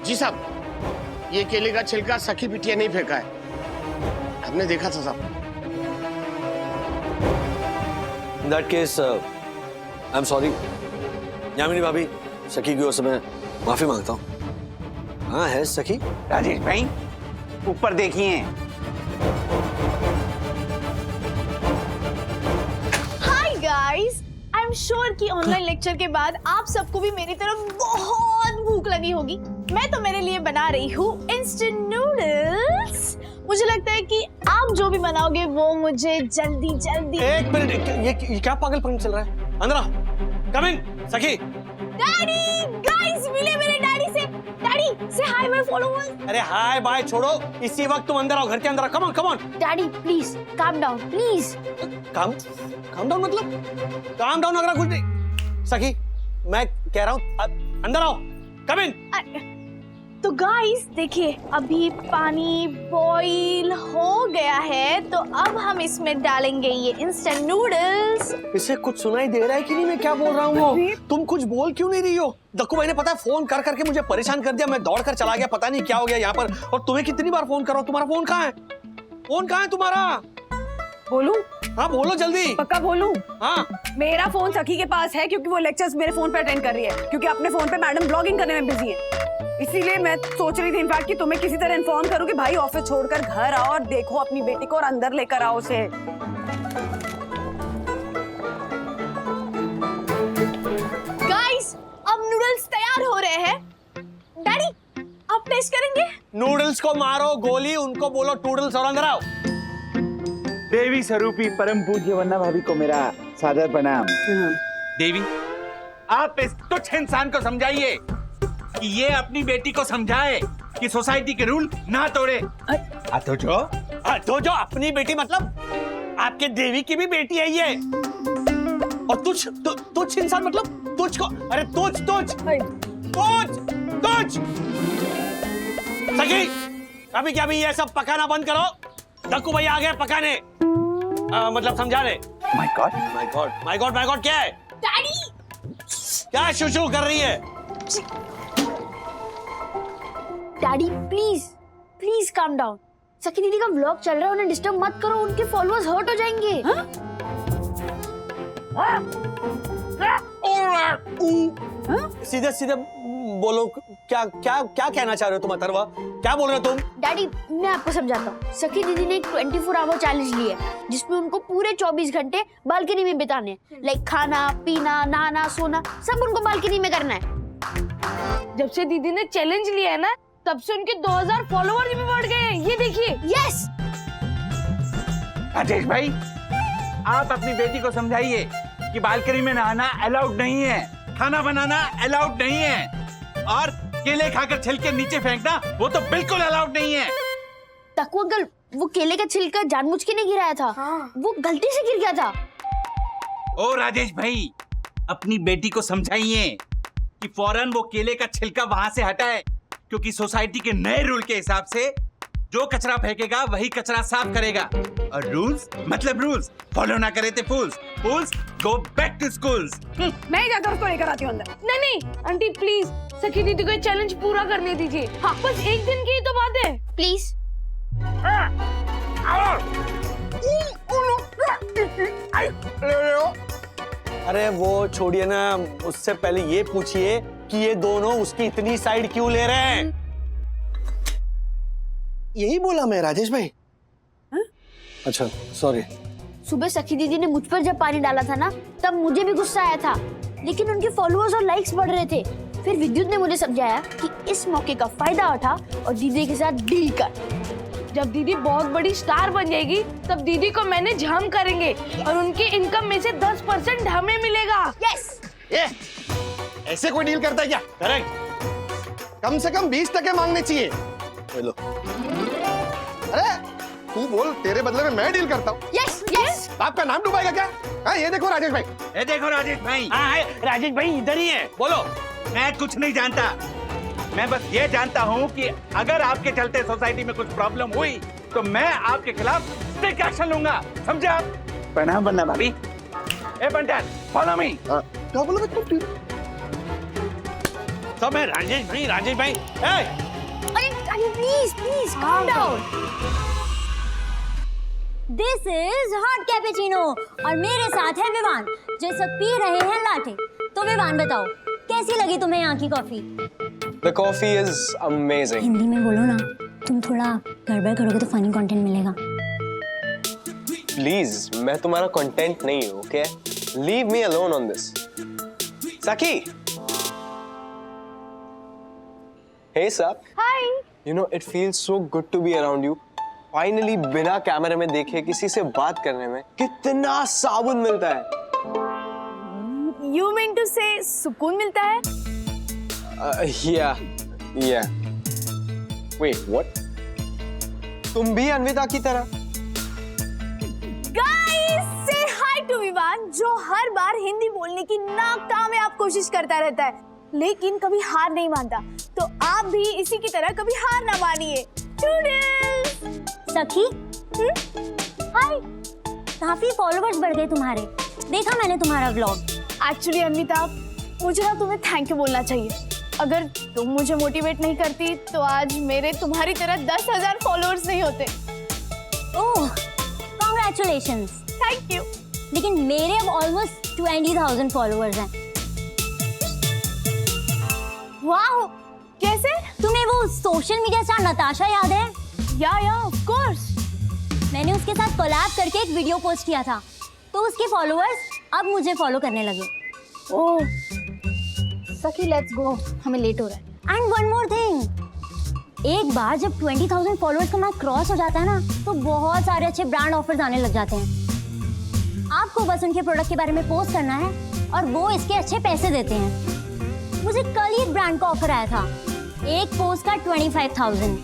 जी साहब, ये केले का छिलका सखी बिटिया नहीं फेंका है, हमने देखा था साहब। In that case, I'm sorry. Yamini भाभी, सखी की ओर से मैं माफी मांगता हूँ। हाँ है सखी। राजेश भाई ऊपर देखिए। Hi guys, I am sure कि ऑनलाइन लेक्चर के बाद आप सबको भी मेरी तरफ बहुत भूख लगी होगी। मैं तो मेरे लिए बना रही हूँ इंस्टेंट नूडल्स। मुझे लगता है कि आप जो भी बनाओगे वो मुझे जल्दी जल्दी। एक मिनट, ये क्या पागलपन चल रहा है? अंदर आओ, कम इन, सखी। डैडी, गाइस मिले मेरे डैडी से। डैडी से हाय माय फॉलोअर्स। अरे हाय बाय छोड़ो, इसी वक्त तुम अंदर आओ, घर के अंदर आओ। Come on come on. Daddy please calm down please. Calm down मतलब? काम डाउन अगर कुछ नहीं। सखी मैं कह रहा हूँ अंदर आओ, कम इन। तो गाइस देखिए, अभी पानी बॉईल हो गया है, तो अब हम इसमें डालेंगे ये इंस्टेंट नूडल्स। इसे कुछ सुनाई दे रहा है कि नहीं मैं क्या बोल रहा हूँ? तुम कुछ बोल क्यों नहीं रही हो? दक्कू भाई ने पता है फोन कर करके मुझे परेशान कर दिया, मैं दौड़ कर चला गया, पता नहीं क्या हो गया यहाँ पर। और तुम्हें कितनी बार फोन करो, तुम्हारा फोन कहाँ है? फोन कहाँ है तुम्हारा? बोलूं? हाँ बोलो जल्दी। पक्का बोलूं? हाँ। मेरा फोन सखी के पास है क्योंकि वो लेक्चर्स मेरे फोन पे अटेंड कर रही है, क्योंकि अपने फोन पे मैडम ब्लॉगिंग करने में बिजी है। इसीलिए मैं सोच रही थी इनफैक्ट कि तुम्हें किसी तरह इन्फॉर्म करूं कि भाई ऑफिस छोड़कर घर आओ और देखो अपनी बेटी को और अंदर लेकर आओ उसे। गाइस अब नूडल्स तैयार हो रहे हैं। डैडी आप टेस्ट करेंगे? नूडल्स को मारो गोली, उनको बोलो टूडल्स और अंदर आओ। देवी स्वरूपी परम पूज्य वन्ना भाभी को मेरा सादर प्रणाम। देवी आप इस तुच्छ इंसान को समझाइए कि ये अपनी बेटी को समझाए कि सोसाइटी के रूल ना तोड़े। तो जो अपनी बेटी मतलब आपके देवी की भी बेटी है ये। और तुच्छ इंसान मतलब तुझ को, अरे तुझ सखी कभी कभी ये सब पकाना बंद करो। दक्कू भैया आ गए पकाने, मतलब समझाने। माय गॉड क्या है? डैडी क्या शू कर रही है? Daddy please please calm down. सखी दीदी का व्लॉग चल रहा है, उन्हें डिस्टर्ब मत करो, उनके फॉलोअर्स हर्ट हो जाएंगे। सीधे सीधे बोलो, क्या क्या क्या कहना चाह रहे हो तुम अथर्वा? क्या बोल रहे हो तुम? डैडी मैं आपको समझाता हूँ। सखी दीदी ने एक 24 आवर चैलेंज ली है जिसमें उनको पूरे 24 घंटे बालकनी में बिताने, लाइक खाना पीना नहाना सोना सब उनको बालकनी में करना है। जब से दीदी ने चैलेंज लिया है ना, तब से उनके 2000 फॉलोअर्स भी बढ़ गए हैं। ये देखिए। यस राजेश भाई आप अपनी बेटी को समझाइए कि बालकनी में नहाना अलाउड नहीं है, खाना बनाना अलाउड नहीं है, और केले खाकर छिलके नीचे फेंकना वो तो बिल्कुल अलाउड नहीं है। टक्कू अंकल वो केले का छिलका जानबूझ के नहीं गिराया था। हाँ। वो गलती से गिर गया था। ओ राजेश भाई अपनी बेटी को समझाइए कि फौरन वो केले का छिलका वहां से हटाए, क्योंकि सोसाइटी के नए रूल के हिसाब से जो कचरा फेंकेगा वही कचरा साफ करेगा, और रूल्स मतलब रूल्स फॉलो ना करे तो फूल्स गो बैक टू स्कूल्स। मैं ही जाकर उसको लेकर आती हूँ अंदर। नहीं आंटी प्लीज सखी दीदी को चैलेंज पूरा करने दीजिए। हाँ बस एक दिन की ही तो बात है, प्लीज। अरे वो छोड़िए ना, उससे पहले ये पूछिए कि ये दोनों उसकी इतनी साइड क्यों ले रहे हैं? यही बोला मैं राजेश भाई। अच्छा सॉरी। सुबह सखी दीदी ने मुझ पर जब पानी डाला था ना, तब मुझे भी गुस्सा आया था, लेकिन उनके फॉलोअर्स और लाइक्स बढ़ रहे थे। फिर विद्युत ने मुझे समझाया कि इस मौके का फायदा उठा और दीदी के साथ डील कर। जब दीदी बहुत बड़ी स्टार बन जाएगी तब दीदी को मैनेज हम करेंगे और उनकी इनकम में से 10% हमें मिलेगा। यस। ये ऐसे कोई डील करता है क्या? करेक्ट। कम से कम 20% मांगने चाहिए। लो। अरे तू बोल, तेरे बदले में मैं डील करता हूँ। Yes yes. आपका नाम डूबाएगा क्या? हाँ, ये देखो राजेश भाई। ये देखो राजेश भाई। हाँ राजेश भाई इधर ही है, बोलो। मैं कुछ नहीं जानता, मैं बस ये जानता हूँ कि अगर आपके चलते सोसाइटी में कुछ प्रॉब्लम हुई तो मैं आपके खिलाफ स्ट्रिक्ट एक्शन लूंगा, समझे आप? प्रणाम बन्ना भाभी। ए बंटन, फॉलो मी। क्या बोला तुम? सब है राजेश भाई, राजेश भाई। अरे please please calm down. This is hot cappuccino और मेरे साथ है विवान, जो सब पी रहे हैं लाटे। तो विवान बताओ, कैसी लगी तुम्हें यहाँ की coffee? The coffee is amazing. Hindi में बोलो ना, तुम थोड़ा गड़बड़ करोगे तो फनी कंटेंट मिलेगा। Please, मैं तुम्हारा कंटेंट नहीं हूँ, okay? Leave me alone on this. Saki. Hey Sak. Hi. You know, it feels so good to be around you. Finally, बिना कैमरे में देखे किसी से बात करने में कितना साबुन मिलता है। You mean to say सुकून मिलता है? Yeah. Wait, what? तुम भी अन्विता की तरह? Guys, say hi to Vivaan, जो हर बार हिंदी बोलने की नाकामयाब कोशिश करता रहता है, लेकिन कभी हार नहीं मानता। तो आप भी इसी की तरह कभी हार ना मानिए। सखी, हाय, काफी फॉलोवर्स बढ़ गए तुम्हारे, देखा मैंने तुम्हारा व्लॉग। एक्चुअली अन्विता, मुझे ना तुम्हें थैंक यू बोलना चाहिए। अगर तुम मुझे मोटिवेट नहीं करती तो आज मेरे तुम्हारी तरह 10,000 फॉलोअर्स नहीं होते। ओह, कांग्रेचुलेशंस। Thank you. लेकिन मेरे अब ऑलमोस्ट 20,000 फॉलोअर्स हैं। वाह, कैसे? तुम्हें वो सोशल मीडिया स्टार नताशा याद है? या ऑफ कोर्स। मैंने उसके साथ कोलैब करके एक वीडियो पोस्ट किया था, तो उसके फॉलोअर्स अब मुझे फॉलो करने लगे। ओह सखी, लेट्स गो, हमें लेट हो रहा है। एंड वन मोर थिंग, एक बार जब 20,000 फॉलोअर्स का मार्क क्रॉस हो जाता है ना, तो बहुत सारे अच्छे ब्रांड ऑफर्स आने लग जाते हैं। आपको बस उनके प्रोडक्ट के बारे में पोस्ट करना है और वो इसके अच्छे पैसे देते हैं। मुझे कल ही एक ब्रांड का ऑफर आया था, एक पोस्ट का 25,000।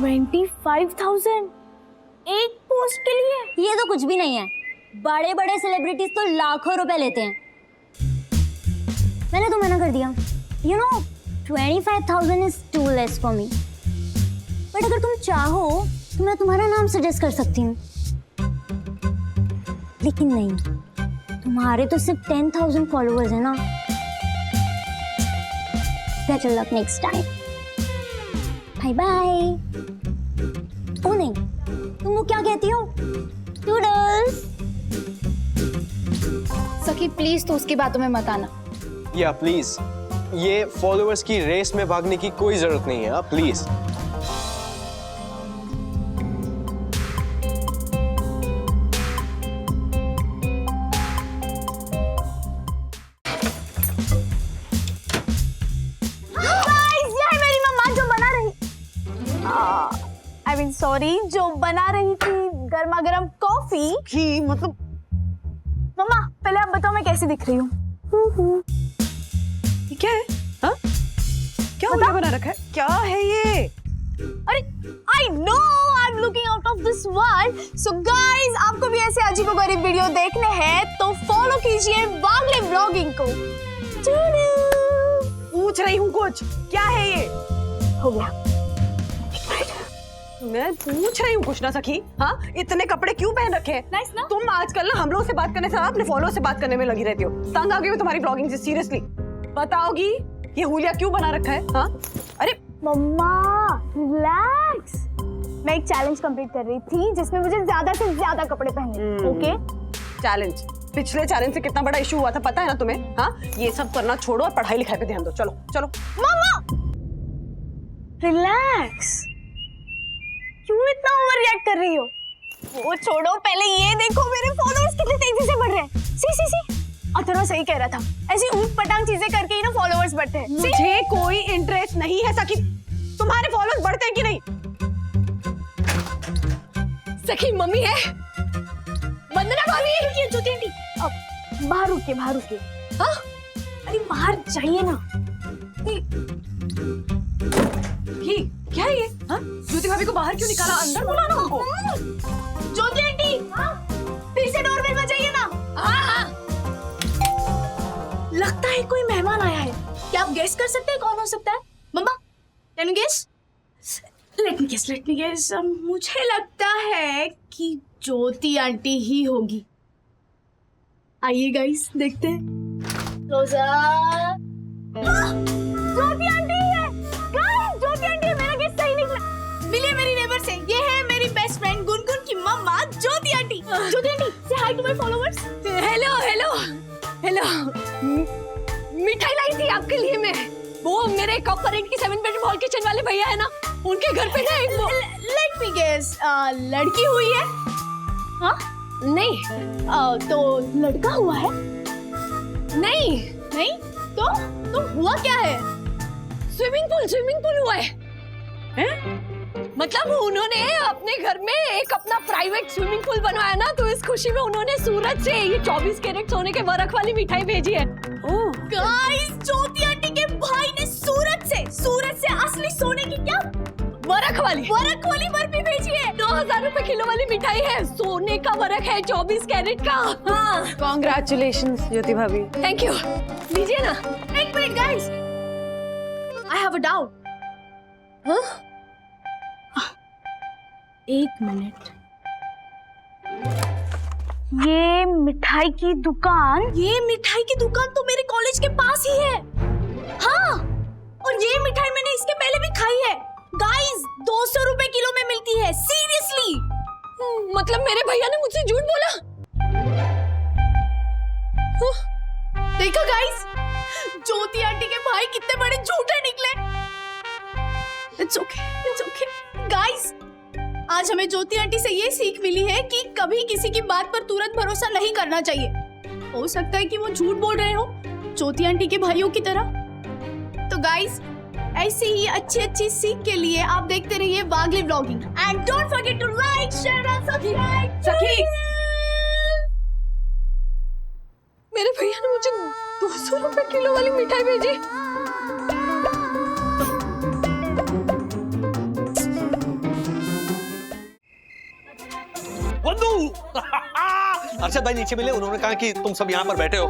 25,000 एक पोस्ट के लिए? ये तो कुछ भी नहीं है, बड़े बड़े सेलिब्रिटीज तो लाखों रुपए लेते हैं। मैंने तो मना कर दिया। You know, 25,000 is too less for me. But अगर तुम चाहो तो मैं तुम्हारा नाम सजेस्ट कर सकती हूँ, लेकिन नहीं, तुम्हारे तो सिर्फ 10,000 फॉलोअर्स है ना। Better luck next time. Bye bye. Oh नहीं, तुम वो क्या कहती हो? टूडल्स। सखी प्लीज, तो उसकी बातों में मत आना। या प्लीज, ये फॉलोअर्स की रेस में भागने की कोई जरूरत नहीं है, प्लीज। सॉरी, जो बना रही थी गर्मा गर्म कॉफी की मतलब। मम्मा, पहले आप बताओ मैं कैसी दिख रही हूँ? ये क्या है? हाँ? क्या उल्टा बना रखा है? क्या है ये? अरे I know I'm looking out of this world. So guys, आपको भी ऐसे अजीबोगरीब वीडियो देखने हैं तो फॉलो कीजिए वागले व्लॉगिंग को। पूछ रही हूँ कुछ, क्या है ये? हो गया। मैं पूछ रही हूँ कुछ ना सखी। हाँ, इतने कपड़े क्यों पहन रखे हैं? Nice ना? तुम आजकल ना हम लोग से बात करने से अपने फॉलोअर से बात करने में लगी रहती हो। तंग आ गई हो तुम्हारी ब्लॉगिंग से, सीरियसली। बताओगी ये हुलिया क्यों बना रखा है? हाँ, अरे मम्मा रिलैक्स, मैं एक चैलेंज कंप्लीट कर रही थी जिसमें मुझे ज्यादा से ज्यादा कपड़े पहनने। Okay, challenge? पिछले चैलेंज से कितना बड़ा इशू हुआ था पता है ना तुम्हें? हाँ, ये सब करना छोड़ो और पढ़ाई लिखाई पे ध्यान दो। चलो चलो। मम्मा रिलैक्स, क्यों इतना ओवर रिएक्ट कर रही हो? वो छोड़ो, पहले ये देखो मेरे फॉलोअर्स कितने तेजी से बढ़ रहे हैं। सी अथर्व सही कह रहा था, ऐसी ऊट पटांग चीजें करके ही ना फॉलोअर्स बढ़ते हैं। मुझे कोई इंटरेस्ट नहीं है सखी, तुम्हारे फॉलोअर्स बढ़ते हैं कि नहीं। सखी मम्मी है, वंदना भाभी है ये ज्योति आंटी। अब बाहर रुके, बाहर रुके। हाँ, अरे बाहर जाइए ना। ये क्या है ये? हाँ? ज्योति भाभी को बाहर क्यों निकाला? अंदर बुलाना उनको। ज्योति आंटी, फिर से डोरबेल बजाइए ना। हाँ। लगता है कोई मेहमान आया है। क्या आप गेस कर सकते हैं कौन हो सकता है? Mumma, can you guess? Let me guess. मुझे लगता है कि ज्योति आंटी ही होगी। आइए गाइस, देखते हैं। ज्योति आंटी है। गाइस, ज्योति आंटी है। मेरा गेस सही निकला। मिलिए मेरी नेबर से। ये है मेरी बेस्ट फ्रेंड गुनगुन की मम्मा ज्योति aunty. Jyoti aunty, say hi to my followers. Hello hello hello. मिठाई लाई थी आपके लिए मैं। वो मेरे कॉपर की 7 बेडरूम हॉल किचन वाले भैया है ना, उनके घर पे ना एक वो। लेट मी गेस, लड़की हुई है? हाँ? नहीं। तो लड़का हुआ है? नहीं। तो हुआ क्या है? स्विमिंग पूल हुआ है। मतलब उन्होंने अपने घर में एक अपना प्राइवेट स्विमिंग पूल बनवाया ना, तो इस खुशी में उन्होंने सूरत से ये 24 कैरेट सोने के बरख वाली मिठाई भेजी है। ओह गाइस, ज्योति आंटी के भाई ने सूरत से असली सोने की क्या बरख वाली बर्फी भेजी है। 2000 रुपए किलो वाली मिठाई है। सोने का बरख है, 24 कैरेट का। हाँ, कॉन्ग्रेचुलेशंस ज्योति भाभी। Thank you. लीजिए ना। एक minute guys, I have a doubt. एक मिनट। ये मिठाई की दुकान तो मेरे कॉलेज के पास ही है। हाँ, और ये मिठाई मैंने इसके पहले भी खाई है। गाइस, 200 रुपए किलो में मिलती है। सीरियसली। मतलब मेरे भैया ने मुझसे झूठ बोला? देखो गाइस, ज्योति आंटी के भाई कितने बड़े झूठे निकले। इट्स ओके गाइस, आज हमें ज्योति आंटी से ये सीख मिली है कि कभी किसी की बात पर तुरंत भरोसा नहीं करना चाहिए। हो सकता है कि वो झूठ बोल रहे हो, ज्योति आंटी के भाइयों की तरह। तो गाइस, ऐसी ही अच्छी सीख के लिए आप देखते रहिए Wagle vlogging and don't forget to like, share and subscribe. Sakhi, मेरे भैया ने मुझे 200 रुपए किलो वाली मिठाई भेजी। अर्षद भाई नीचे मिले, उन्होंने कहा कि तुम सब यहाँ पर बैठे हो।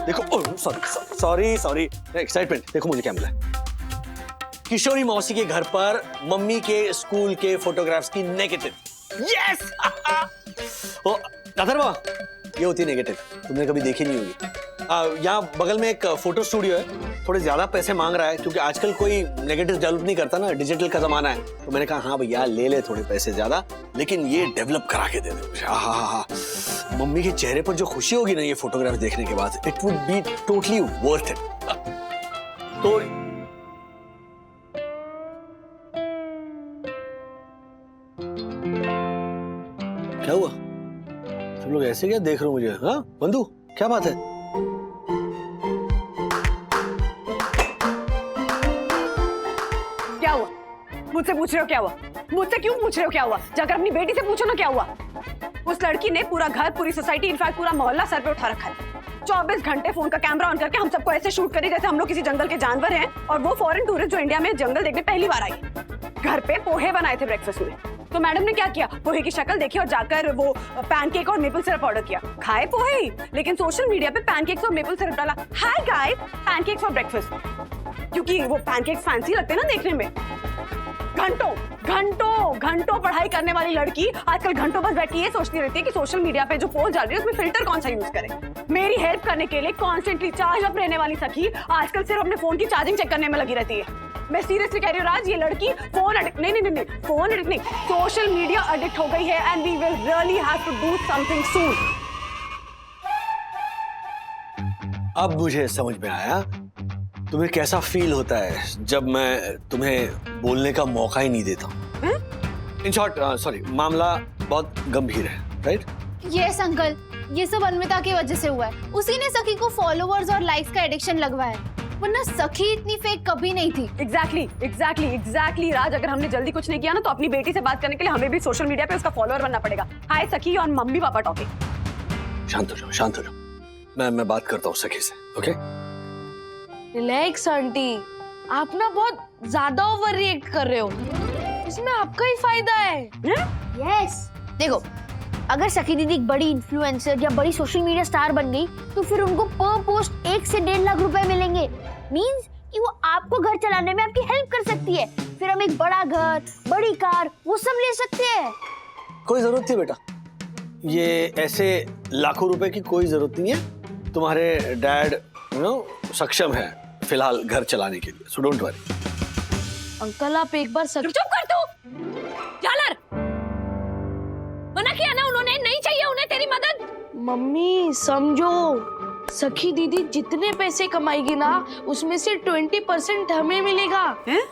देखो, सॉरी एक्साइटमेंट। देखो मुझे क्या मिला। किशोरी मौसी के घर पर मम्मी के स्कूल के फोटोग्राफ्स की नेगेटिव। यस। अथर्वा, ये होती है नेगेटिव, तुमने कभी देखी नहीं होगी। यहाँ बगल में एक फोटो स्टूडियो है, थोड़े ज्यादा पैसे मांग रहा है क्योंकि आजकल कोई नेगेटिव डेवलप नहीं करता ना, डिजिटल का जमाना है। तो मैंने कहा हाँ भैया ले ले थोड़े पैसे ज्यादा, लेकिन ये डेवलप करा के दे दे। हाँ, मम्मी के चेहरे पर जो खुशी होगी ना ये फोटोग्राफ देखने के बाद, it would be totally worth it. तो क्या हुआ? तुम लोग ऐसे क्या देख रहे हो मुझे? हाँ बंधु, क्या बात है? क्या हुआ? मुझसे पूछ रहे हो क्या हुआ? मुझसे क्यों पूछ रहे हो क्या हुआ? जाकर अपनी बेटी से पूछो ना क्या हुआ। उस लड़की ने पूरा घर, पूरी सोसाइटी, इनफैक्ट पूरा मोहल्ला सर पे उठा रखा है। 24 घंटे फोन का कैमरा ऑन करके हम सबको ऐसे शूट करे जैसे हम लोग किसी जंगल के जानवर हैं, और वो फॉरेन टूरिस्ट जो इंडिया में जंगल देखने पहली बार आई। घर पे पोहे बनाए थे ब्रेकफास्ट में, तो मैडम ने क्या किया, पोहे की शक्ल देखी और जाकर वो पैनकेक और मेपल सिरप ऑर्डर किया। खाए पोहे ही, लेकिन सोशल मीडिया पे पैनकेक्स और मेपल सिरप डाला। Hi guys, pancakes for breakfast, क्योंकि वो पैनकेक्स फैंसी लगते हैं ना देखने में। घंटों पढ़ाई करने वाली लड़की आजकल घंटों बस बैठी है, सोचती रहती है कि सोशल मीडिया पे जो पोस्ट डाल रही है उसमें फिल्टर कौन सा यूज करे। मेरी हेल्प करने के लिए कॉन्स्टेंटली चार्ज अप रहने वाली सखी आजकल सिर्फ अपने फोन की चार्जिंग चेक करने में लगी रहती है। मैं सीरियसली कह रही हूँ राज, ये लड़की फोन एडिक्ट नहीं, फोन एडिक्ट नहीं, सोशल मीडिया एडिक्ट हो गई है, and we will really have to do something soon. अब मुझे समझ में आया तुम्हें कैसा फील होता है जब मैं तुम्हें बोलने का मौका ही नहीं देता हूँ। इन शॉर्ट, सॉरी, मामला बहुत गंभीर है, राइट? यस अंकल, ये सब अन्विता की वजह से हुआ है। उसी ने सखी को फॉलोवर्स और लाइक्स का एडिक्शन लगवाया, वरना सखी इतनी फेक कभी नहीं थी। एग्जैक्टली राज, अगर हमने जल्दी कुछ नहीं किया ना तो अपनी बेटी से बात करने के लिए हमें भी सोशल मीडिया पे उसका फॉलोअर बनना पड़ेगा। हाय सखी और मम्मी पापा टॉकिंग। शांत हो जाओ, मैं बात करता हूँ सखी से, ओके? रिलैक्स आंटी, आप ना बहुत ज्यादा ओवर रिएक्ट कर रहे हो। इसमें आपका ही फायदा है। यस देखो, अगर सखी दीदी एक बड़ी इन्फ्लुएंसर या बड़ी सोशल मीडिया स्टार बन गई तो फिर उनको पर पोस्ट 1 से 1.5 लाख रुपए मिलेंगे। मींस कि वो आपको घर चलाने में आपकी हेल्प कर सकती है। फिर हम एक बड़ा घर, बड़ी कार, वो सब ले सकते हैं। कोई जरूरत नहीं बेटा, ये ऐसे लाखों रुपए की कोई जरूरत नहीं है। तुम्हारे डैड सक्षम है फिलहाल घर चलाने के लिए, सो डोंट वरी। अंकल आप एक बार चुप कर तू जालर, मना किया ना उन्होंने, नहीं चाहिए उन्हें तेरी मदद। मम्मी समझो, सखी दीदी जितने पैसे कमाएगी ना उसमें से 20% हमें मिलेगा।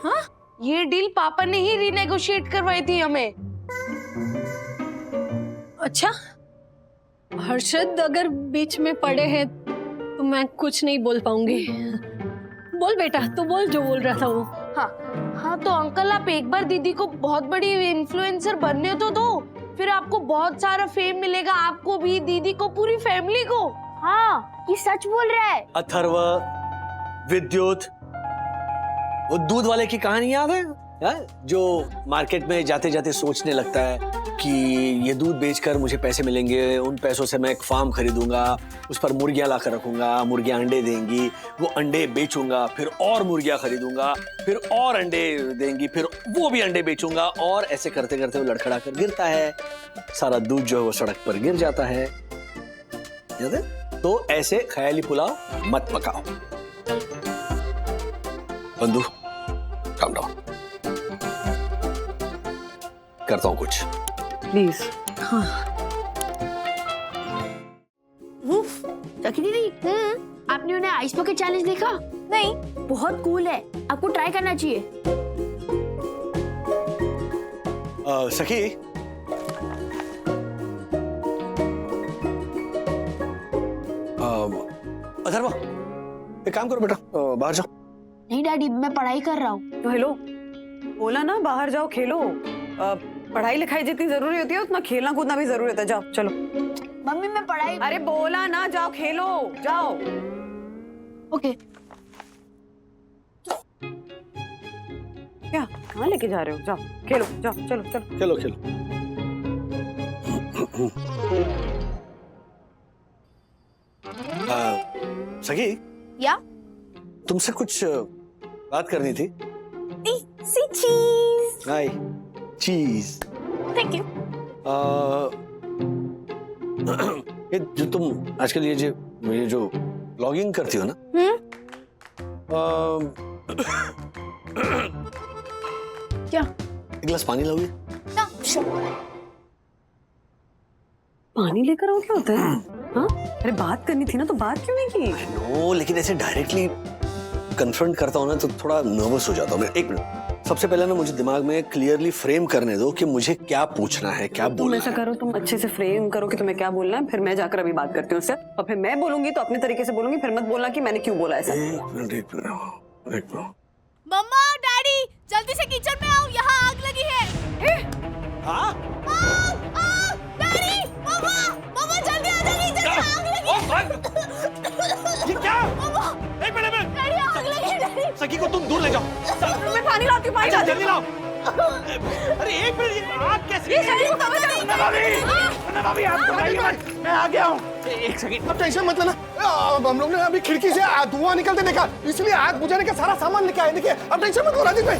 हाँ? ये डील पापा ने ही रिनेगोशिएट करवाई थी हमें। अच्छा हर्षद अगर बीच में पड़े हैं तो मैं कुछ नहीं बोल पाऊंगी। बोल बेटा, तू बोल जो बोल रहा था वो। हाँ तो अंकल आप एक बार दीदी को बहुत बड़ी इन्फ्लुएंसर बनने तो दो, फिर आपको बहुत सारा फेम मिलेगा, आपको भी, दीदी को, पूरी फैमिली को। हाँ ये सच बोल रहा है। अथर्व, विद्युत, वो दूध वाले की कहानी याद है? जो मार्केट में जाते जाते सोचने लगता है कि ये दूध बेचकर मुझे पैसे मिलेंगे, उन पैसों से मैं एक फार्म खरीदूंगा, उस पर मुर्गियां लाकर रखूंगा, मुर्गियां अंडे देंगी, वो अंडे बेचूंगा, फिर और मुर्गियां खरीदूंगा, फिर और अंडे देंगी, फिर वो भी अंडे बेचूंगा, और ऐसे करते करते वो लड़खड़ा कर गिरता है, सारा दूध जो है वो सड़क पर गिर जाता है। याद है? तो ऐसे ख्याली पुलाव मत पकाओ। बंधु काम डाउन, करता हूं कुछ प्लीज। हाँ सखी दीदी, आपने उन्हें आइस बकेट चैलेंज देखा? नहीं। बहुत कूल है, आपको ट्राई करना चाहिए। सखी, अथर्व एक काम करो बेटा, बाहर जाओ। नहीं डैडी, मैं पढ़ाई कर रहा हूँ। तो हेलो, बोला ना बाहर जाओ खेलो। पढ़ाई लिखाई जितनी जरूरी होती है उतना खेलना कूदना भी जरूरी होता है। जाओ चलो। मम्मी मैं पढ़ाई। अरे बोला ना जाओ खेलो, जाओ। ओके। क्या कहाँ लेके जा रहे हो? जाओ खेलो, जाओ चलो चलो खेलो खेलो। सखी, या तुमसे कुछ बात करनी थी। सी चीज। हाय चीज। Thank you. ये जो तुम आजकल ये जो ब्लॉगिंग करती हो ना, क्या? एक गिलास पानी लाओगे? पानी लेकर आओ, क्या होता है? हाँ? अरे बात करनी थी ना, तो बात क्यों नहीं की? नो, लेकिन ऐसे डायरेक्टली कन्फ्रंट करता हूँ ना तो थोड़ा नर्वस हो जाता हूँ मैं। एक मिनट, सबसे पहले ना मुझे दिमाग में क्लियरली फ्रेम करने दो कि मुझे क्या पूछना है, क्या बोलना तुम ऐसा करो, तुम अच्छे से फ्रेम करो कि तुम्हें क्या बोलना है, फिर मैं जाकर अभी बात करती हूँ उससे, और फिर मैं बोलूंगी तो अपने तरीके से बोलूंगी, फिर मत बोलना कि मैंने क्यों बोला ऐसा। एक मिनट। मम्मा, डैडी, जल्दी से किचन में आओ, यहाँ आग लगी है। डैडी, मम्मा, मम्मा जल्दी आ जाओ, नीचे आग लगी है। ये क्या? मम्मा, एक मिनट। डैडी आग लगी है, डैडी। सखी को तुम दूर ले जाओ। मैं पानी लाती हूँ, पानी लाती हूँ। जल्दी लाओ। अरे एक मिनट, ये आग कैसे? ये सही को समझ भाभी आप घबराइए मत, मैं आ गया हूँ। एक सेकंड, अब टेंशन मत लेना। हम लोग ने अभी खिड़की से धुआं निकलते देखा, इसलिए आग बुझाने का सारा सामान लेके आए। देखिए, अब टेंशन मत लो राजीव भाई।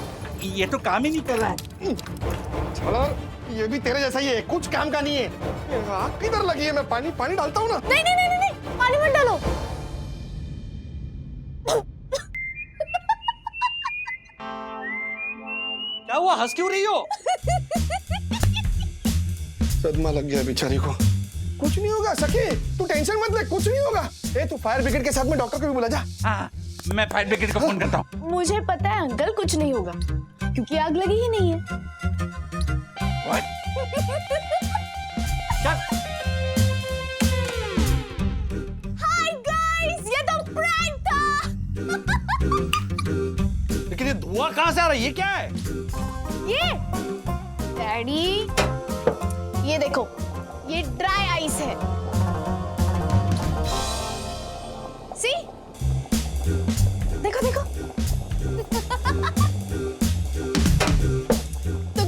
ये तो काम ही नहीं कर रहा है। चलो, ये भी तेरे जैसा ही है, कुछ काम का नहीं है। आग किधर लगी है? मैं पानी डालता हूँ ना। नहीं नहीं नहीं नहीं, पानी मत डालो। क्या हुआ, हंस क्यों रही हो? सदमा लग गया बेचारी को। कुछ नहीं होगा सखी, तू टेंशन मत ले, कुछ नहीं होगा। ए तू फायर ब्रिगेड के साथ में डॉक्टर को भी बुला जा। हाँ, मैं फायर ब्रिगेड को फोन करता हूँ। मुझे पता है अंकल, कुछ नहीं होगा क्योंकि आग लगी ही नहीं है। हाय गाइस, ये तो प्रैंक था। लेकिन ये धुआं कहाँ से आ रहा है? ये क्या है? ये डैडी, ये देखो, ये ड्राई आइस है। सी, देखो देखो। तो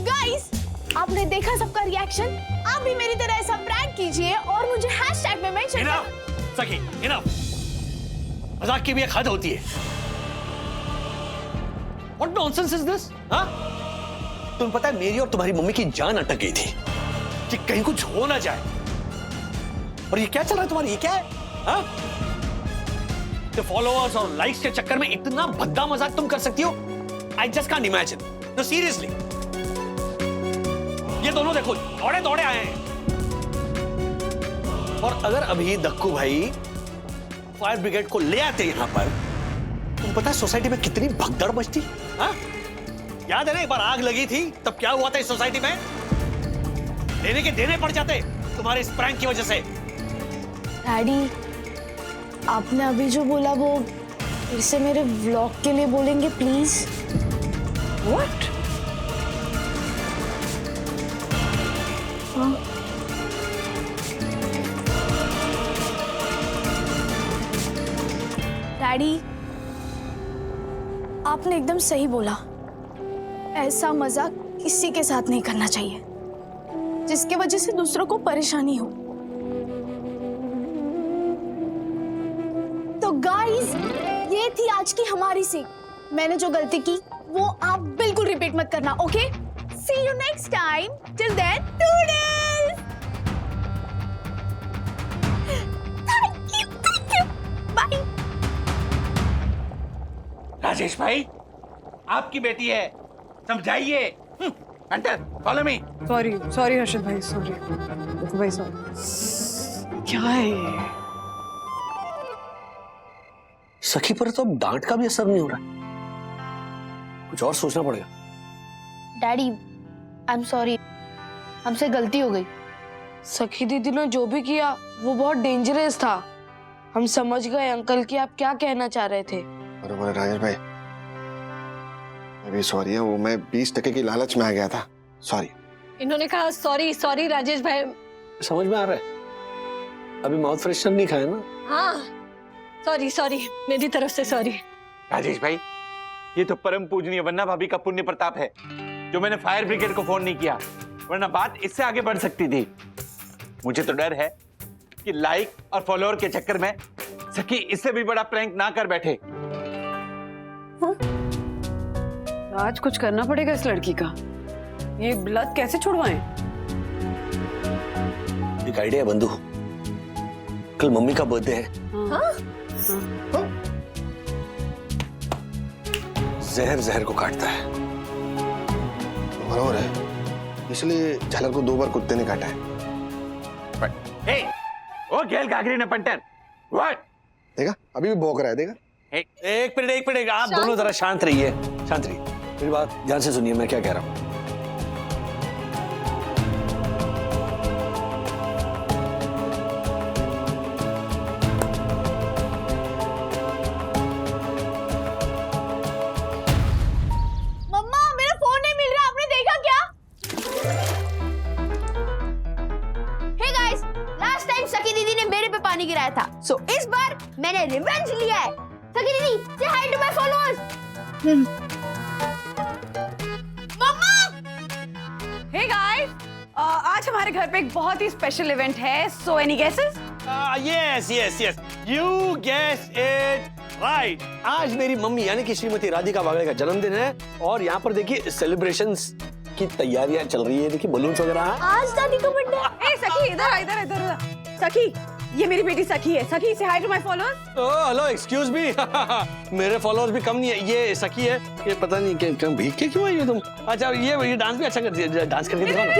सखी इनफ, मजाक की भी एक हद होती है। What nonsense is this? हाँ? तुम्हें पता है मेरी और तुम्हारी मम्मी की जान अटक गई थी कि कहीं कुछ हो ना जाए। और ये क्या चल रहा है तुम्हारी, ये क्या है? हाँ? तो फॉलोअर्स और लाइक्स के चक्कर में इतना भद्दा मजाक तुम कर सकती हो? I just can't imagine. No seriously. ये दोनों देखो दौड़े दौड़े आए हैं। और अगर अभी दक्कू भाई फायर ब्रिगेड को ले आते यहां पर, तुम पता है सोसाइटी में कितनी भगदड़ मचती? हाँ? याद है ना एक बार आग लगी थी, तब क्या हुआ था इस सोसाइटी में? देने के देने पड़ जाते तुम्हारे इस प्रैंक की वजह से। डैडी, आपने अभी जो बोला वो फिर से मेरे व्लॉग के लिए बोलेंगे प्लीज? What? डैडी, आपने एकदम सही बोला। ऐसा मजाक किसी के साथ नहीं करना चाहिए जिसके वजह से दूसरों को परेशानी हो। तो गाइस, ये थी आज की हमारी सीख। मैंने जो गलती की वो आप बिल्कुल रिपीट मत करना, okay? See you next time. Till then, toodles. Thank you, bye. Rajesh भाई, आपकी बेटी है, समझाइए। Hunter, follow me. Sorry Harshad भाई, सॉरी देखो भाई, सॉरी। क्या है ये? सखी पर तो अब डांट का भी असर नहीं हो रहा, कुछ और सोचना पड़ेगा। डैडी, आई एम सॉरी, हमसे गलती हो गई। सखी दीदी ने जो भी किया वो बहुत डेंजरस था। हम समझ गए अंकल कि आप क्या कहना चाह रहे थे। बरोबर है राजेश भाई, मैं भी सॉरी है, वो मैं 20% की लालच में आ गया था, सॉरी। इन्होंने कहा सॉरी राजेश भाई। समझ में आ रहा है, अभी माउथ फ्रेशनर नहीं खाया ना? हाँ, सॉरी मेरी तरफ से सॉरी। राजेश भाई, ये तो परम पूजनीय वन्ना भाभी का पुण्य प्रताप है जो मैंने फायर ब्रिगेड को फोन नहीं किया, वरना बात इससे आगे बढ़ सकती थी। मुझे तो डर है कि लाइक और फॉलोअर के चक्कर में सखी इससे भी बड़ा प्रैंक ना कर बैठे। आज कुछ करना पड़ेगा इस लड़की का। ये ब्लड कैसे छुड़वाएं? एक आइडिया है बंधु, कल मम्मी का बर्थडे है। हाँ? जहर को काटता है। बराबर है, इसलिए झालर को 2 बार कुत्ते ने काटा है। हे, ओ गेल गागरी ने पंटर, व्हाट? देखा, अभी भी भौंक रहा है, देखा? एक मिनट, आप दोनों जरा शांत रहिए, शांत रहिए। मेरी बात ध्यान से सुनिए, मैं क्या कह रहा हूँ। मम्मा, मेरा फोन नहीं मिल रहा, आपने देखा क्या? हे गाइस, लास्ट टाइम सखी दीदी ने मेरे पे पानी गिराया था, सो इस बार मैंने रिवेंज लिया है। सखी दीदी, say hi to my followers. Hey guys, आज हमारे घर पे एक बहुत ही स्पेशल इवेंट है। So any guesses? Yes, you guess it right. आज मेरी मम्मी यानी कि श्रीमती राधिका वागले का जन्मदिन है और यहाँ पर देखिए सेलिब्रेशंस की तैयारियां चल रही है। देखिए बलून्स वगैरह। आज दादी का बर्थडे। ए सखी, इधर। सखी, ये मेरी बेटी सखी है। Sakhi, say hi to my followers. Oh hello, excuse me. मेरे फॉलोअर्स भी कम नहीं है, ये सखी है। ये पता नहीं क्या भीग के क्यों आई हो तुम? अच्छा, ये डांस भी अच्छा करती है, डांस करके दिखाओ ना।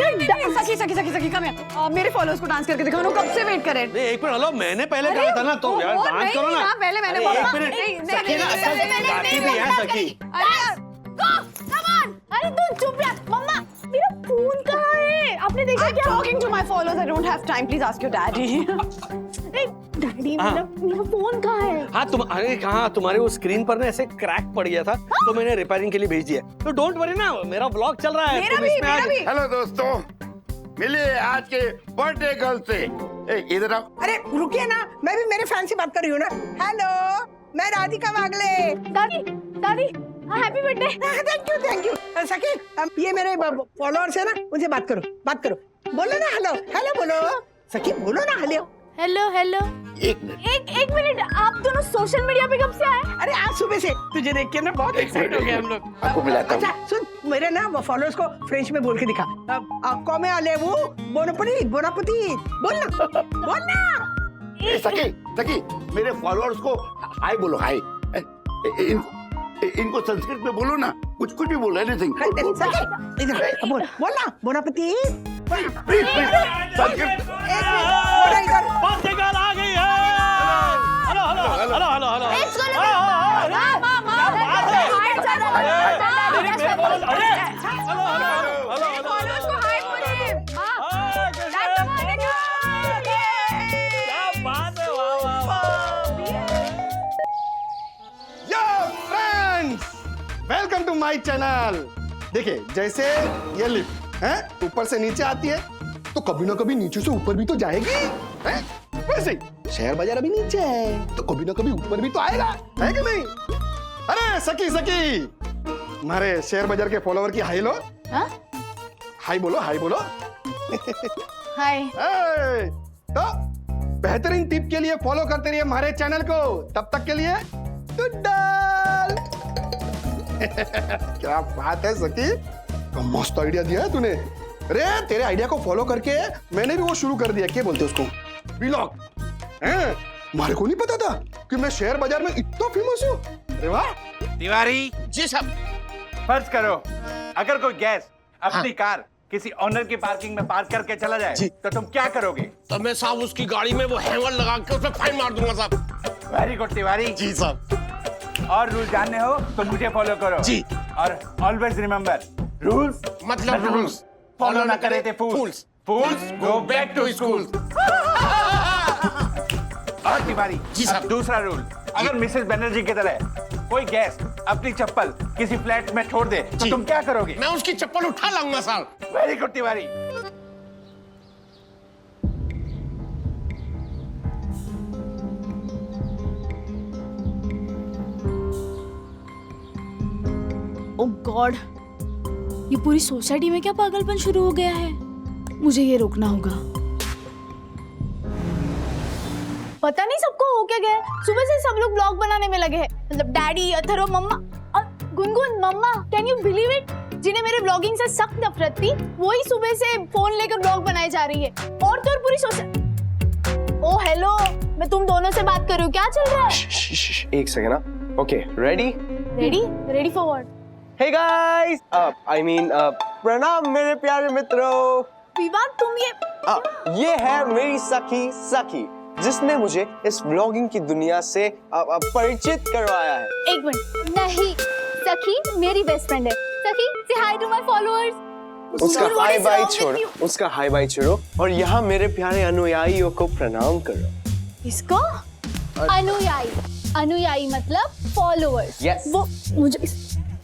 सखी कम है। मेरे फॉलोअर्स को डांस करके दिखाओ ना, कब से वेट कर रहे हैं। एक मिनट, हेलो, मैंने पहले कहा था ना, तो यार डांस करो ना। पहले मैंने एक मिनट, सखी ना गाती भी है सखी। अरे तू चुप रह। मम्मा, मेरा फोन कहाँ है? आपने देखा क्या? Talking to my followers, I don't have time. Please ask your daddy. Daddy, मेरा फोन कहाँ है? हाँ अरे कहाँ, तुम्हारे वो स्क्रीन पर ना ऐसे क्रैक पड़ गया था, तो मैंने रिपेयरिंग के लिए भेज दिया। तो डोंट वरी ना, मेरा व्लॉग चल रहा है। मेरा भी। हेलो दोस्तों, मिलिए आज के बर्थडे गर्ल से। इधर आओ। अरे रुकिए ना, मैं भी मेरे फैन से बात कर रही हूँ ना। हेलो, मैं राधिका वागले। दादी, हैप्पी बर्थडे। Thank you. सखी, ये मेरे फॉलोअर्स है ना, उनसे बात करो। बोलो ना हेलो बोलो। सखी बोलो ना हेलो। Hello hello. एक मिनट। एक मिनट, आप दोनों सोशल मीडिया पे कब से आए? अरे आज सुबह से तुझे देख के ना बहुत एक्साइट हो गए हम लोग। आपको मिलाता हूँ। अच्छा सुन, मेरे ना वो फॉलोअर्स को फ्रेंच में बोल के दिखा। कौमे आले वो बोनापति बोनापति बोलना बोलना। सखी मेरे फॉलोअर्स को हाय बोलो, हाय। इनको संस्कृत में बोलो ना, कुछ भी बोलो, एनीथिंग। इधर बोल बोलना बोनापति। संस्कृत आ गई है। Hello hello hello hello hello welcome to my channel. देखिए जैसे ये लिफ्ट है ऊपर से नीचे आती है तो कभी ना कभी नीचे से ऊपर भी तो जाएगी, है? वैसे ही शेयर बाजार अभी नीचे है तो कभी ना कभी ऊपर भी तो आएगा, है कि नहीं? अरे सकी हमारे शेयर बाजार के फॉलोवर की हाई लो। हाई बोलो, हाई बोलो। हाय। तो बेहतरीन टिप के लिए फॉलो करते रहिए हमारे चैनल को। तब तक के लिए गुड। क्या बात है सकी, मस्त आइडिया दिया है तूने। अरे तेरे आइडिया को फॉलो करके मैंने भी वो शुरू कर दिया, क्या बोलते हैं उसको, व्लॉग। हमारे को नहीं पता था कि मैं शेयर बाजार में इतना फेमस हूँ। अरे वाह। तिवारी जी साहब। फर्ज करो अगर कोई गेस्ट अपनी कार किसी ऑनर की पार्किंग में पार्क करके चला जाए तो तुम क्या करोगे? तो मैं साहब उसकी गाड़ी में वो हैंगर लगा के उसमें फाइन मार दूंगा साहब। Very good Tiwari. जी साहब। और रूल जानने हो तो मुझे फॉलो करो जी। और ऑलवेज रिमेम्बर, रूल्स मतलब रूल्स फॉलो ना करे थे फूल्स, फूल्स गो बैक टू स्कूल। और तिवारी जी साहब, दूसरा रूल, अगर मिसेस बनर्जी की तरह कोई गेस्ट अपनी चप्पल किसी फ्लैट में छोड़ दे तो तुम क्या करोगे? मैं उसकी चप्पल उठा लाऊंगा साहब। Very good Tiwari. Oh god, ये पूरी सोसाइटी में क्या पागलपन शुरू हो गया है? मुझे ये रोकना होगा। पता नहीं सबको हो क्या गया, सुबह से सब लोग ब्लॉग बनाने में लगे हैं। मतलब डैडी, अथर्व, मम्मा और गुनगुन मम्मा, कैन यू बिलीव इट? जिन्हें मेरे ब्लॉगिंग से सख्त नफरत थी वही सुबह से फोन लेकर ब्लॉग बनाए जा रही है। और तो और पूरी सोसाइटी। ओ हेलो, मैं तुम दोनों से बात कर रही हूँ, क्या चल रहा है? एक सेकंड ना। Okay ready ready for what? Hey guys, I mean प्रणाम मेरे प्यारे मित्रों। विवान तुम ये है मेरी सखी जिसने मुझे इस ब्लॉगिंग की दुनिया से परिचित करवाया है। एक मिनट, नहीं सखी मेरी बेस्ट फ्रेंड है। Sakhi say hi to my followers. उसका हाय बाय छोड़ो और यहाँ मेरे प्यारे अनुयायियों को प्रणाम करो। इसको अनुयायी मतलब फॉलोअर्स। Yes. वो मुझे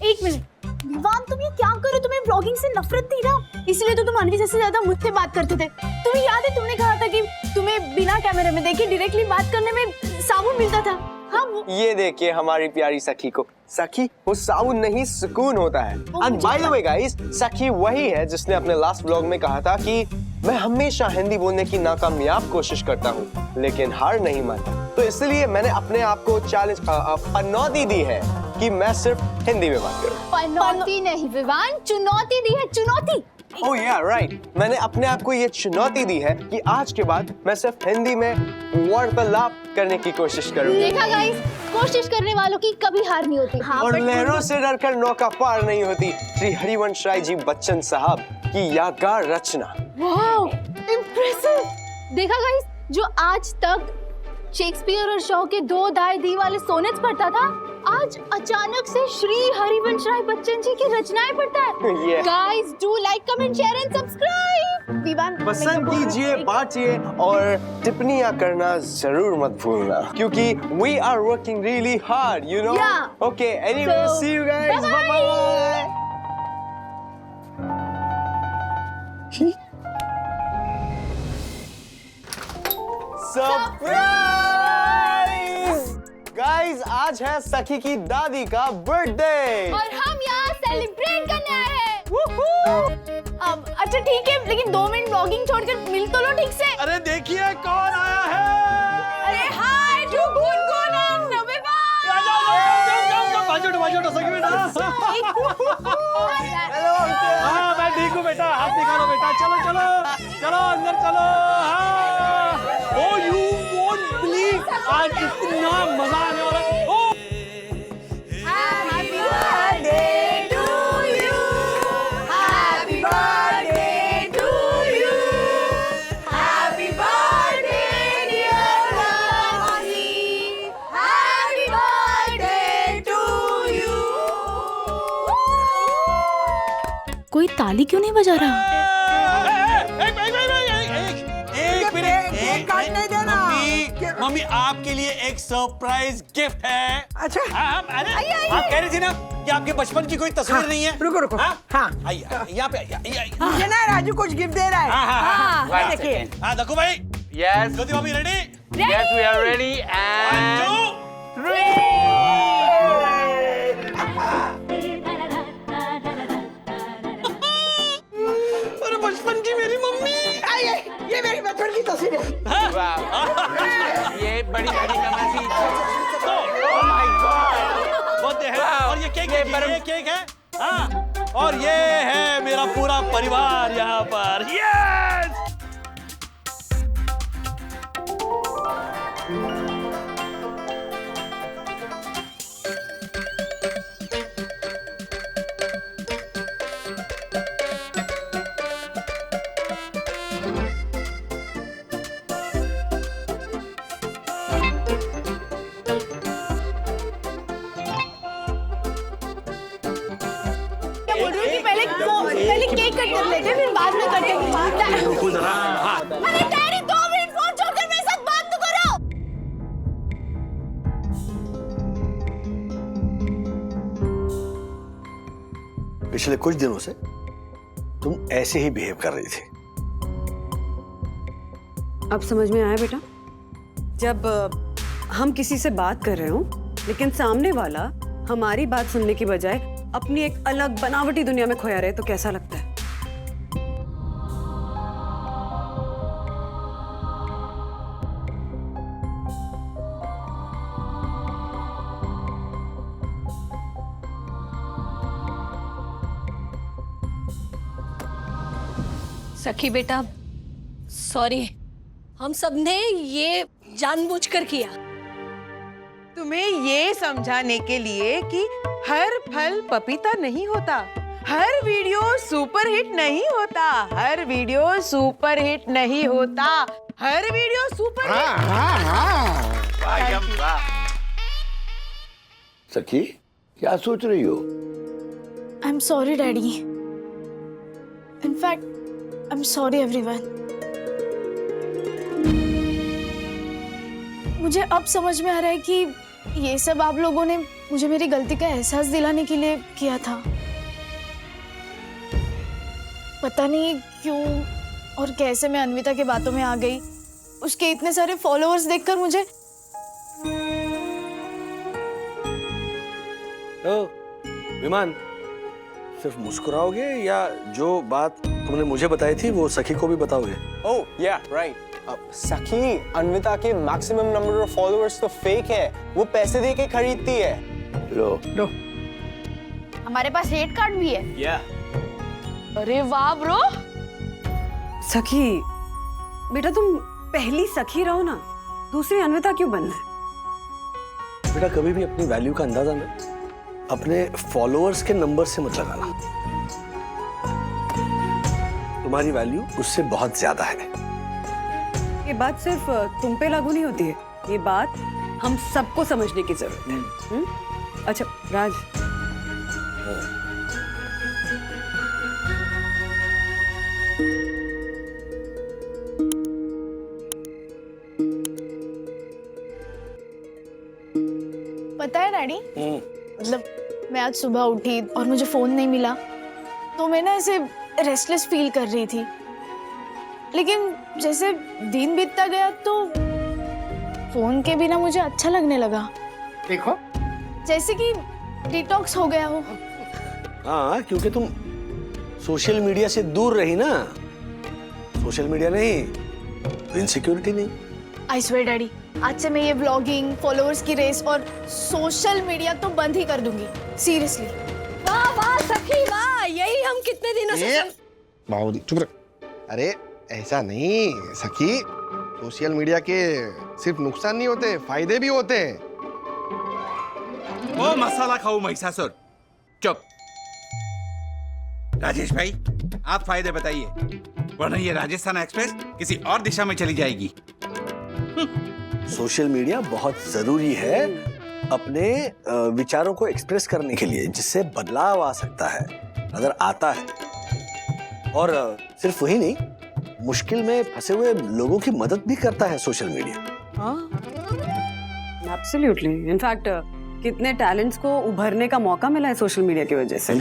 एक मिनट विवान, तुम ये क्या करो? तुम्हें ब्लॉगिंग से नफरत थी ना, इसलिए तो तुम अनवी से ज्यादा मुझसे बात करते थे। तुम्हें याद है तुमने कहा था कि तुम्हें बिना कैमरे में देखे डायरेक्टली बात करने में साबुन मिलता था। हाँ वो ये देखिए हमारी प्यारी सखी को। सखी वो साबुन नहीं सुकून होता है। And by the way guys, सखी वही है जिसने अपने लास्ट ब्लॉग में कहा था कि मैं हमेशा हिंदी बोलने की नाकामयाब कोशिश करता हूँ लेकिन हार नहीं मानता। तो इसलिए मैंने अपने आप को चैलेंज पनौती दी है कि मैं सिर्फ हिंदी में बात करूं। पनौती नहीं विवान, चुनौती दी है, चुनौती। ओह या राइट, मैंने अपने आप को ये चुनौती दी है कि आज के बाद मैं सिर्फ हिंदी में वार्तालाप करने की कोशिश करूंगा। देखा गाइस, कोशिश करने वालों की कभी हार नहीं होती। हाँ, और लहरों से डरकर नौका पार नहीं होती। श्री हरिवंश राय जी बच्चन साहब की यादगार रचना। Wow, impressive. देखा गाइस, जो आज तक शेक्सपियर और शॉ के दो दाएं दी वाले सोनेट्स पढ़ता था, आज अचानक से श्री हरिवंश राय बच्चन जी की रचनाएं पढ़ता है। Guys do like, comment, share and subscribe. Vivaan पसंद कीजिए, बांटिए और टिप्पणियां करना जरूर मत भूलना क्योंकि we are working really hard, you know? Yeah. Okay, anyway, So, see you guys. Bye-bye. Surprise! Guys आज है सखी की दादी का बर्थडे और हम यहाँ सेलिब्रेट करने आए हैं। अच्छा ठीक है, लेकिन 2 मिनट ब्लॉगिंग छोड़कर मिल तो लो ठीक से। अरे देखिए कौन आया है। अरे हाय गुनगुन नवेबा। बाजू सकी बेटा। हाँ मैं ठीक हूँ बेटा, हाथ निकालो बेटा, चलो चलो चलो अंदर चलो। हाँ ओ यू वोंट बिलीव, आज इतना मजा आने वाला है। Happy birthday to you. Happy birthday to you. Happy birthday dear Rani. Happy birthday to you. कोई ताली क्यों नहीं बजा रहा? एक मिनट, केक काटने देना। मम्मी आपके लिए एक सरप्राइज गिफ्ट है। अच्छा अरे आप कह रही थी ना कि आपके बचपन की कोई तस्वीर नहीं है। रुको रुको। हाँ आइए यहाँ पे आइए। मुझे ना राजू कुछ गिफ्ट दे रहा है। हाँ देखिए। हाँ देखो भाई। यस ज्योति भाभी ready? Yes we are ready and 1 2 3। अरे बचपन की मेरी मम्मी। ये मेरी बचपन की तस्वीर है। ये बड़ी बड़ी कमासी। ओह माय गॉड, बहुत है। और ये केक ये केक है। हाँ और ये है मेरा पूरा परिवार यहाँ पर। यस पहले केक कट कर लेते, फिर बाद में कटेंगे। रुको जरा। हाँ अरे डैडी 2 मिनट फोन छोड़कर मेरे साथ बात तो करो। पिछले कुछ दिनों से तुम ऐसे ही बिहेव कर रही थी। अब समझ में आया बेटा? जब हम किसी से बात कर रहे हो लेकिन सामने वाला हमारी बात सुनने की बजाय अपनी एक अलग बनावटी दुनिया में खोया रहे तो कैसा लगता है? सखी बेटा सॉरी, हम सब ने ये जानबूझकर किया। तुम्हें ये समझाने के लिए कि हर फल पपीता नहीं होता, हर वीडियो सुपरहिट नहीं होता, हर वीडियो सुपरहिट नहीं होता, हर वीडियो सुपरहिट। सखी क्या सोच रही हो? I'm sorry, Daddy. In fact, I'm sorry, everyone. मुझे अब समझ में आ रहा है कि ये सब आप लोगों ने मुझे मेरी गलती का एहसास दिलाने के लिए किया था। पता नहीं क्यों और कैसे मैं अन्विता के बातों में आ गई। उसके इतने सारे फॉलोअर्स देखकर मुझे विमान, सिर्फ मुस्कुराओगे या जो बात तुमने मुझे बताई थी वो सखी को भी बताओगे? ओह या राइट। सखी, अन्विता के मैक्सिमम नंबर ऑफ फॉलोअर्स तो फेक है, वो पैसे दे के खरीदती है। लो हमारे पास हेट कार्ड भी है। अरे वाह ब्रो। सखी बेटा, तुम पहली सखी रहो ना, दूसरी अन्विता क्यों बनना है? बेटा कभी भी अपनी वैल्यू का अंदाजा ना अपने फॉलोअर्स के नंबर से मत लगाना। तुम्हारी वैल्यू उससे बहुत ज्यादा है। ये बात सिर्फ तुम पे लागू नहीं होती है, ये बात हम सबको समझने की जरूरत है। अच्छा राज, पता है डैडी, मतलब मैं आज सुबह उठी और मुझे फोन नहीं मिला तो मैं ना ऐसे रेस्टलेस फील कर रही थी। लेकिन जैसे दिन बीतता गया तो फोन के बिना मुझे अच्छा लगने लगा। देखो जैसे कि डिटॉक्स हो गया हो। हाँ, क्योंकि तुम सोशल मीडिया से दूर रही ना, सोशल मीडिया नहीं तो इनसिक्योरिटी नहीं। आई स्वेयर डैडी, आज से मैं ये व्लॉगिंग, फॉलोअर्स की रेस और सोशल मीडिया तो बंद ही कर दूंगी, सीरियसली। वाह वाह सखी वाह, यही हम कितने दिनों से बाबूजी चुप रह। अरे ऐसा नहीं सखी, सोशल मीडिया के सिर्फ नुकसान नहीं होते, फायदे भी होते हैं। ओ मसाला खाओ महिषासुर, चुप। राजेश भाई, आप फायदे बताइए, वरना ये राजस्थान एक्सप्रेस किसी और दिशा में चली जाएगी। सोशल मीडिया बहुत जरूरी है अपने विचारों को एक्सप्रेस करने के लिए, जिससे बदलाव आ सकता है अगर आता है। और सिर्फ वही नहीं, मुश्किल में फंसे हुए लोगों की मदद भी करता है सोशल मीडिया। एब्सोल्युटली, इनफैक्ट कितने टैलेंट्स को उभरने का मौका मिला है सोशल मीडिया की वजह से।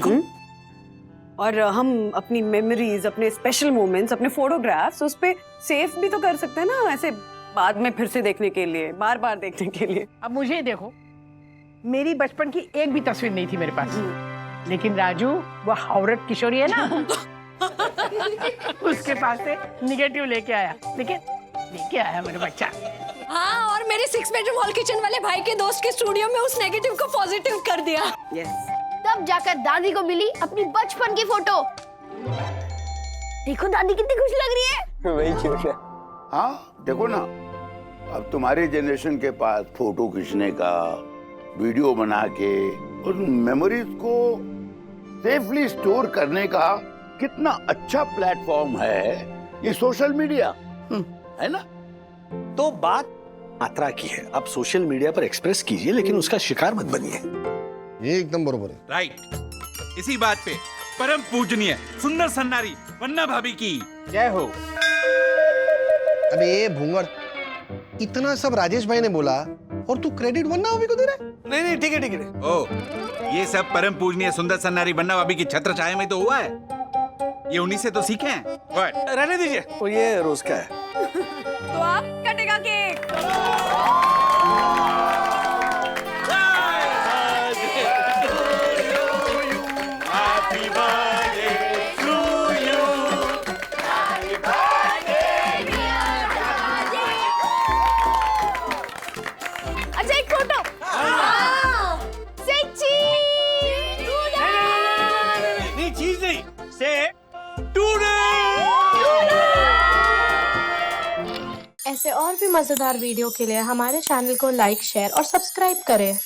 और हम अपनी मेमोरीज, अपने स्पेशल मोमेंट्स, अपने फोटोग्राफ्स उस पे सेव भी तो कर सकते हैं ना, ऐसे बाद में फिर से देखने के लिए, बार बार देखने के लिए। अब मुझे ही देखो, मेरी बचपन की एक भी तस्वीर नहीं थी मेरे पास, लेकिन राजू वो हावरत किशोरी है ना उसके पास से निगेटिव लेके आया, लेकिन लेके आया मेरा बच्चा। हाँ, और मेरे 6 बेडरूम हॉल किचन वाले भाई के दोस्त के स्टूडियो में उस नेगेटिव को पॉजिटिव कर दिया। यस। तब जाकर दादी को मिली अपनी बचपन की फोटो। देखो दादी कितनी खुश लग रही है। वही क्यूट है। हाँ देखो ना, अब तुम्हारी जनरेशन के पास फोटो खींचने का, वीडियो बना के उन मेमोरीज को सेफली स्टोर करने का कितना अच्छा प्लेटफॉर्म है ये सोशल मीडिया, है ना? तो बात मात्रा की है, आप सोशल मीडिया पर एक्सप्रेस कीजिए, लेकिन उसका शिकार मत बनिए। ये एकदम बरोबर है। राइट, इसी बात पे परम पूजनीय सुंदर सन्नारी वन्ना भाभी की जय हो। अबे ये भूंगड़, इतना सब राजेश भाई ने बोला और तू क्रेडिट वन्ना भाभी को दे रहा है? नहीं नहीं, ठीक है ठीक है। ओ, ये सब परम पूजनीय सुंदर सन्नारी वन्ना भाभी की छत्र छाया में तो हुआ है, ये उन्हीं से तो सीखे हैं। रहने दीजिए, वो ये रोज का है। तो आप कटेगा केक। अच्छा एक फोटो। नहीं, चीज नहीं, से टूडे। ऐसे और भी मजेदार वीडियो के लिए हमारे चैनल को लाइक, शेयर और सब्सक्राइब करें।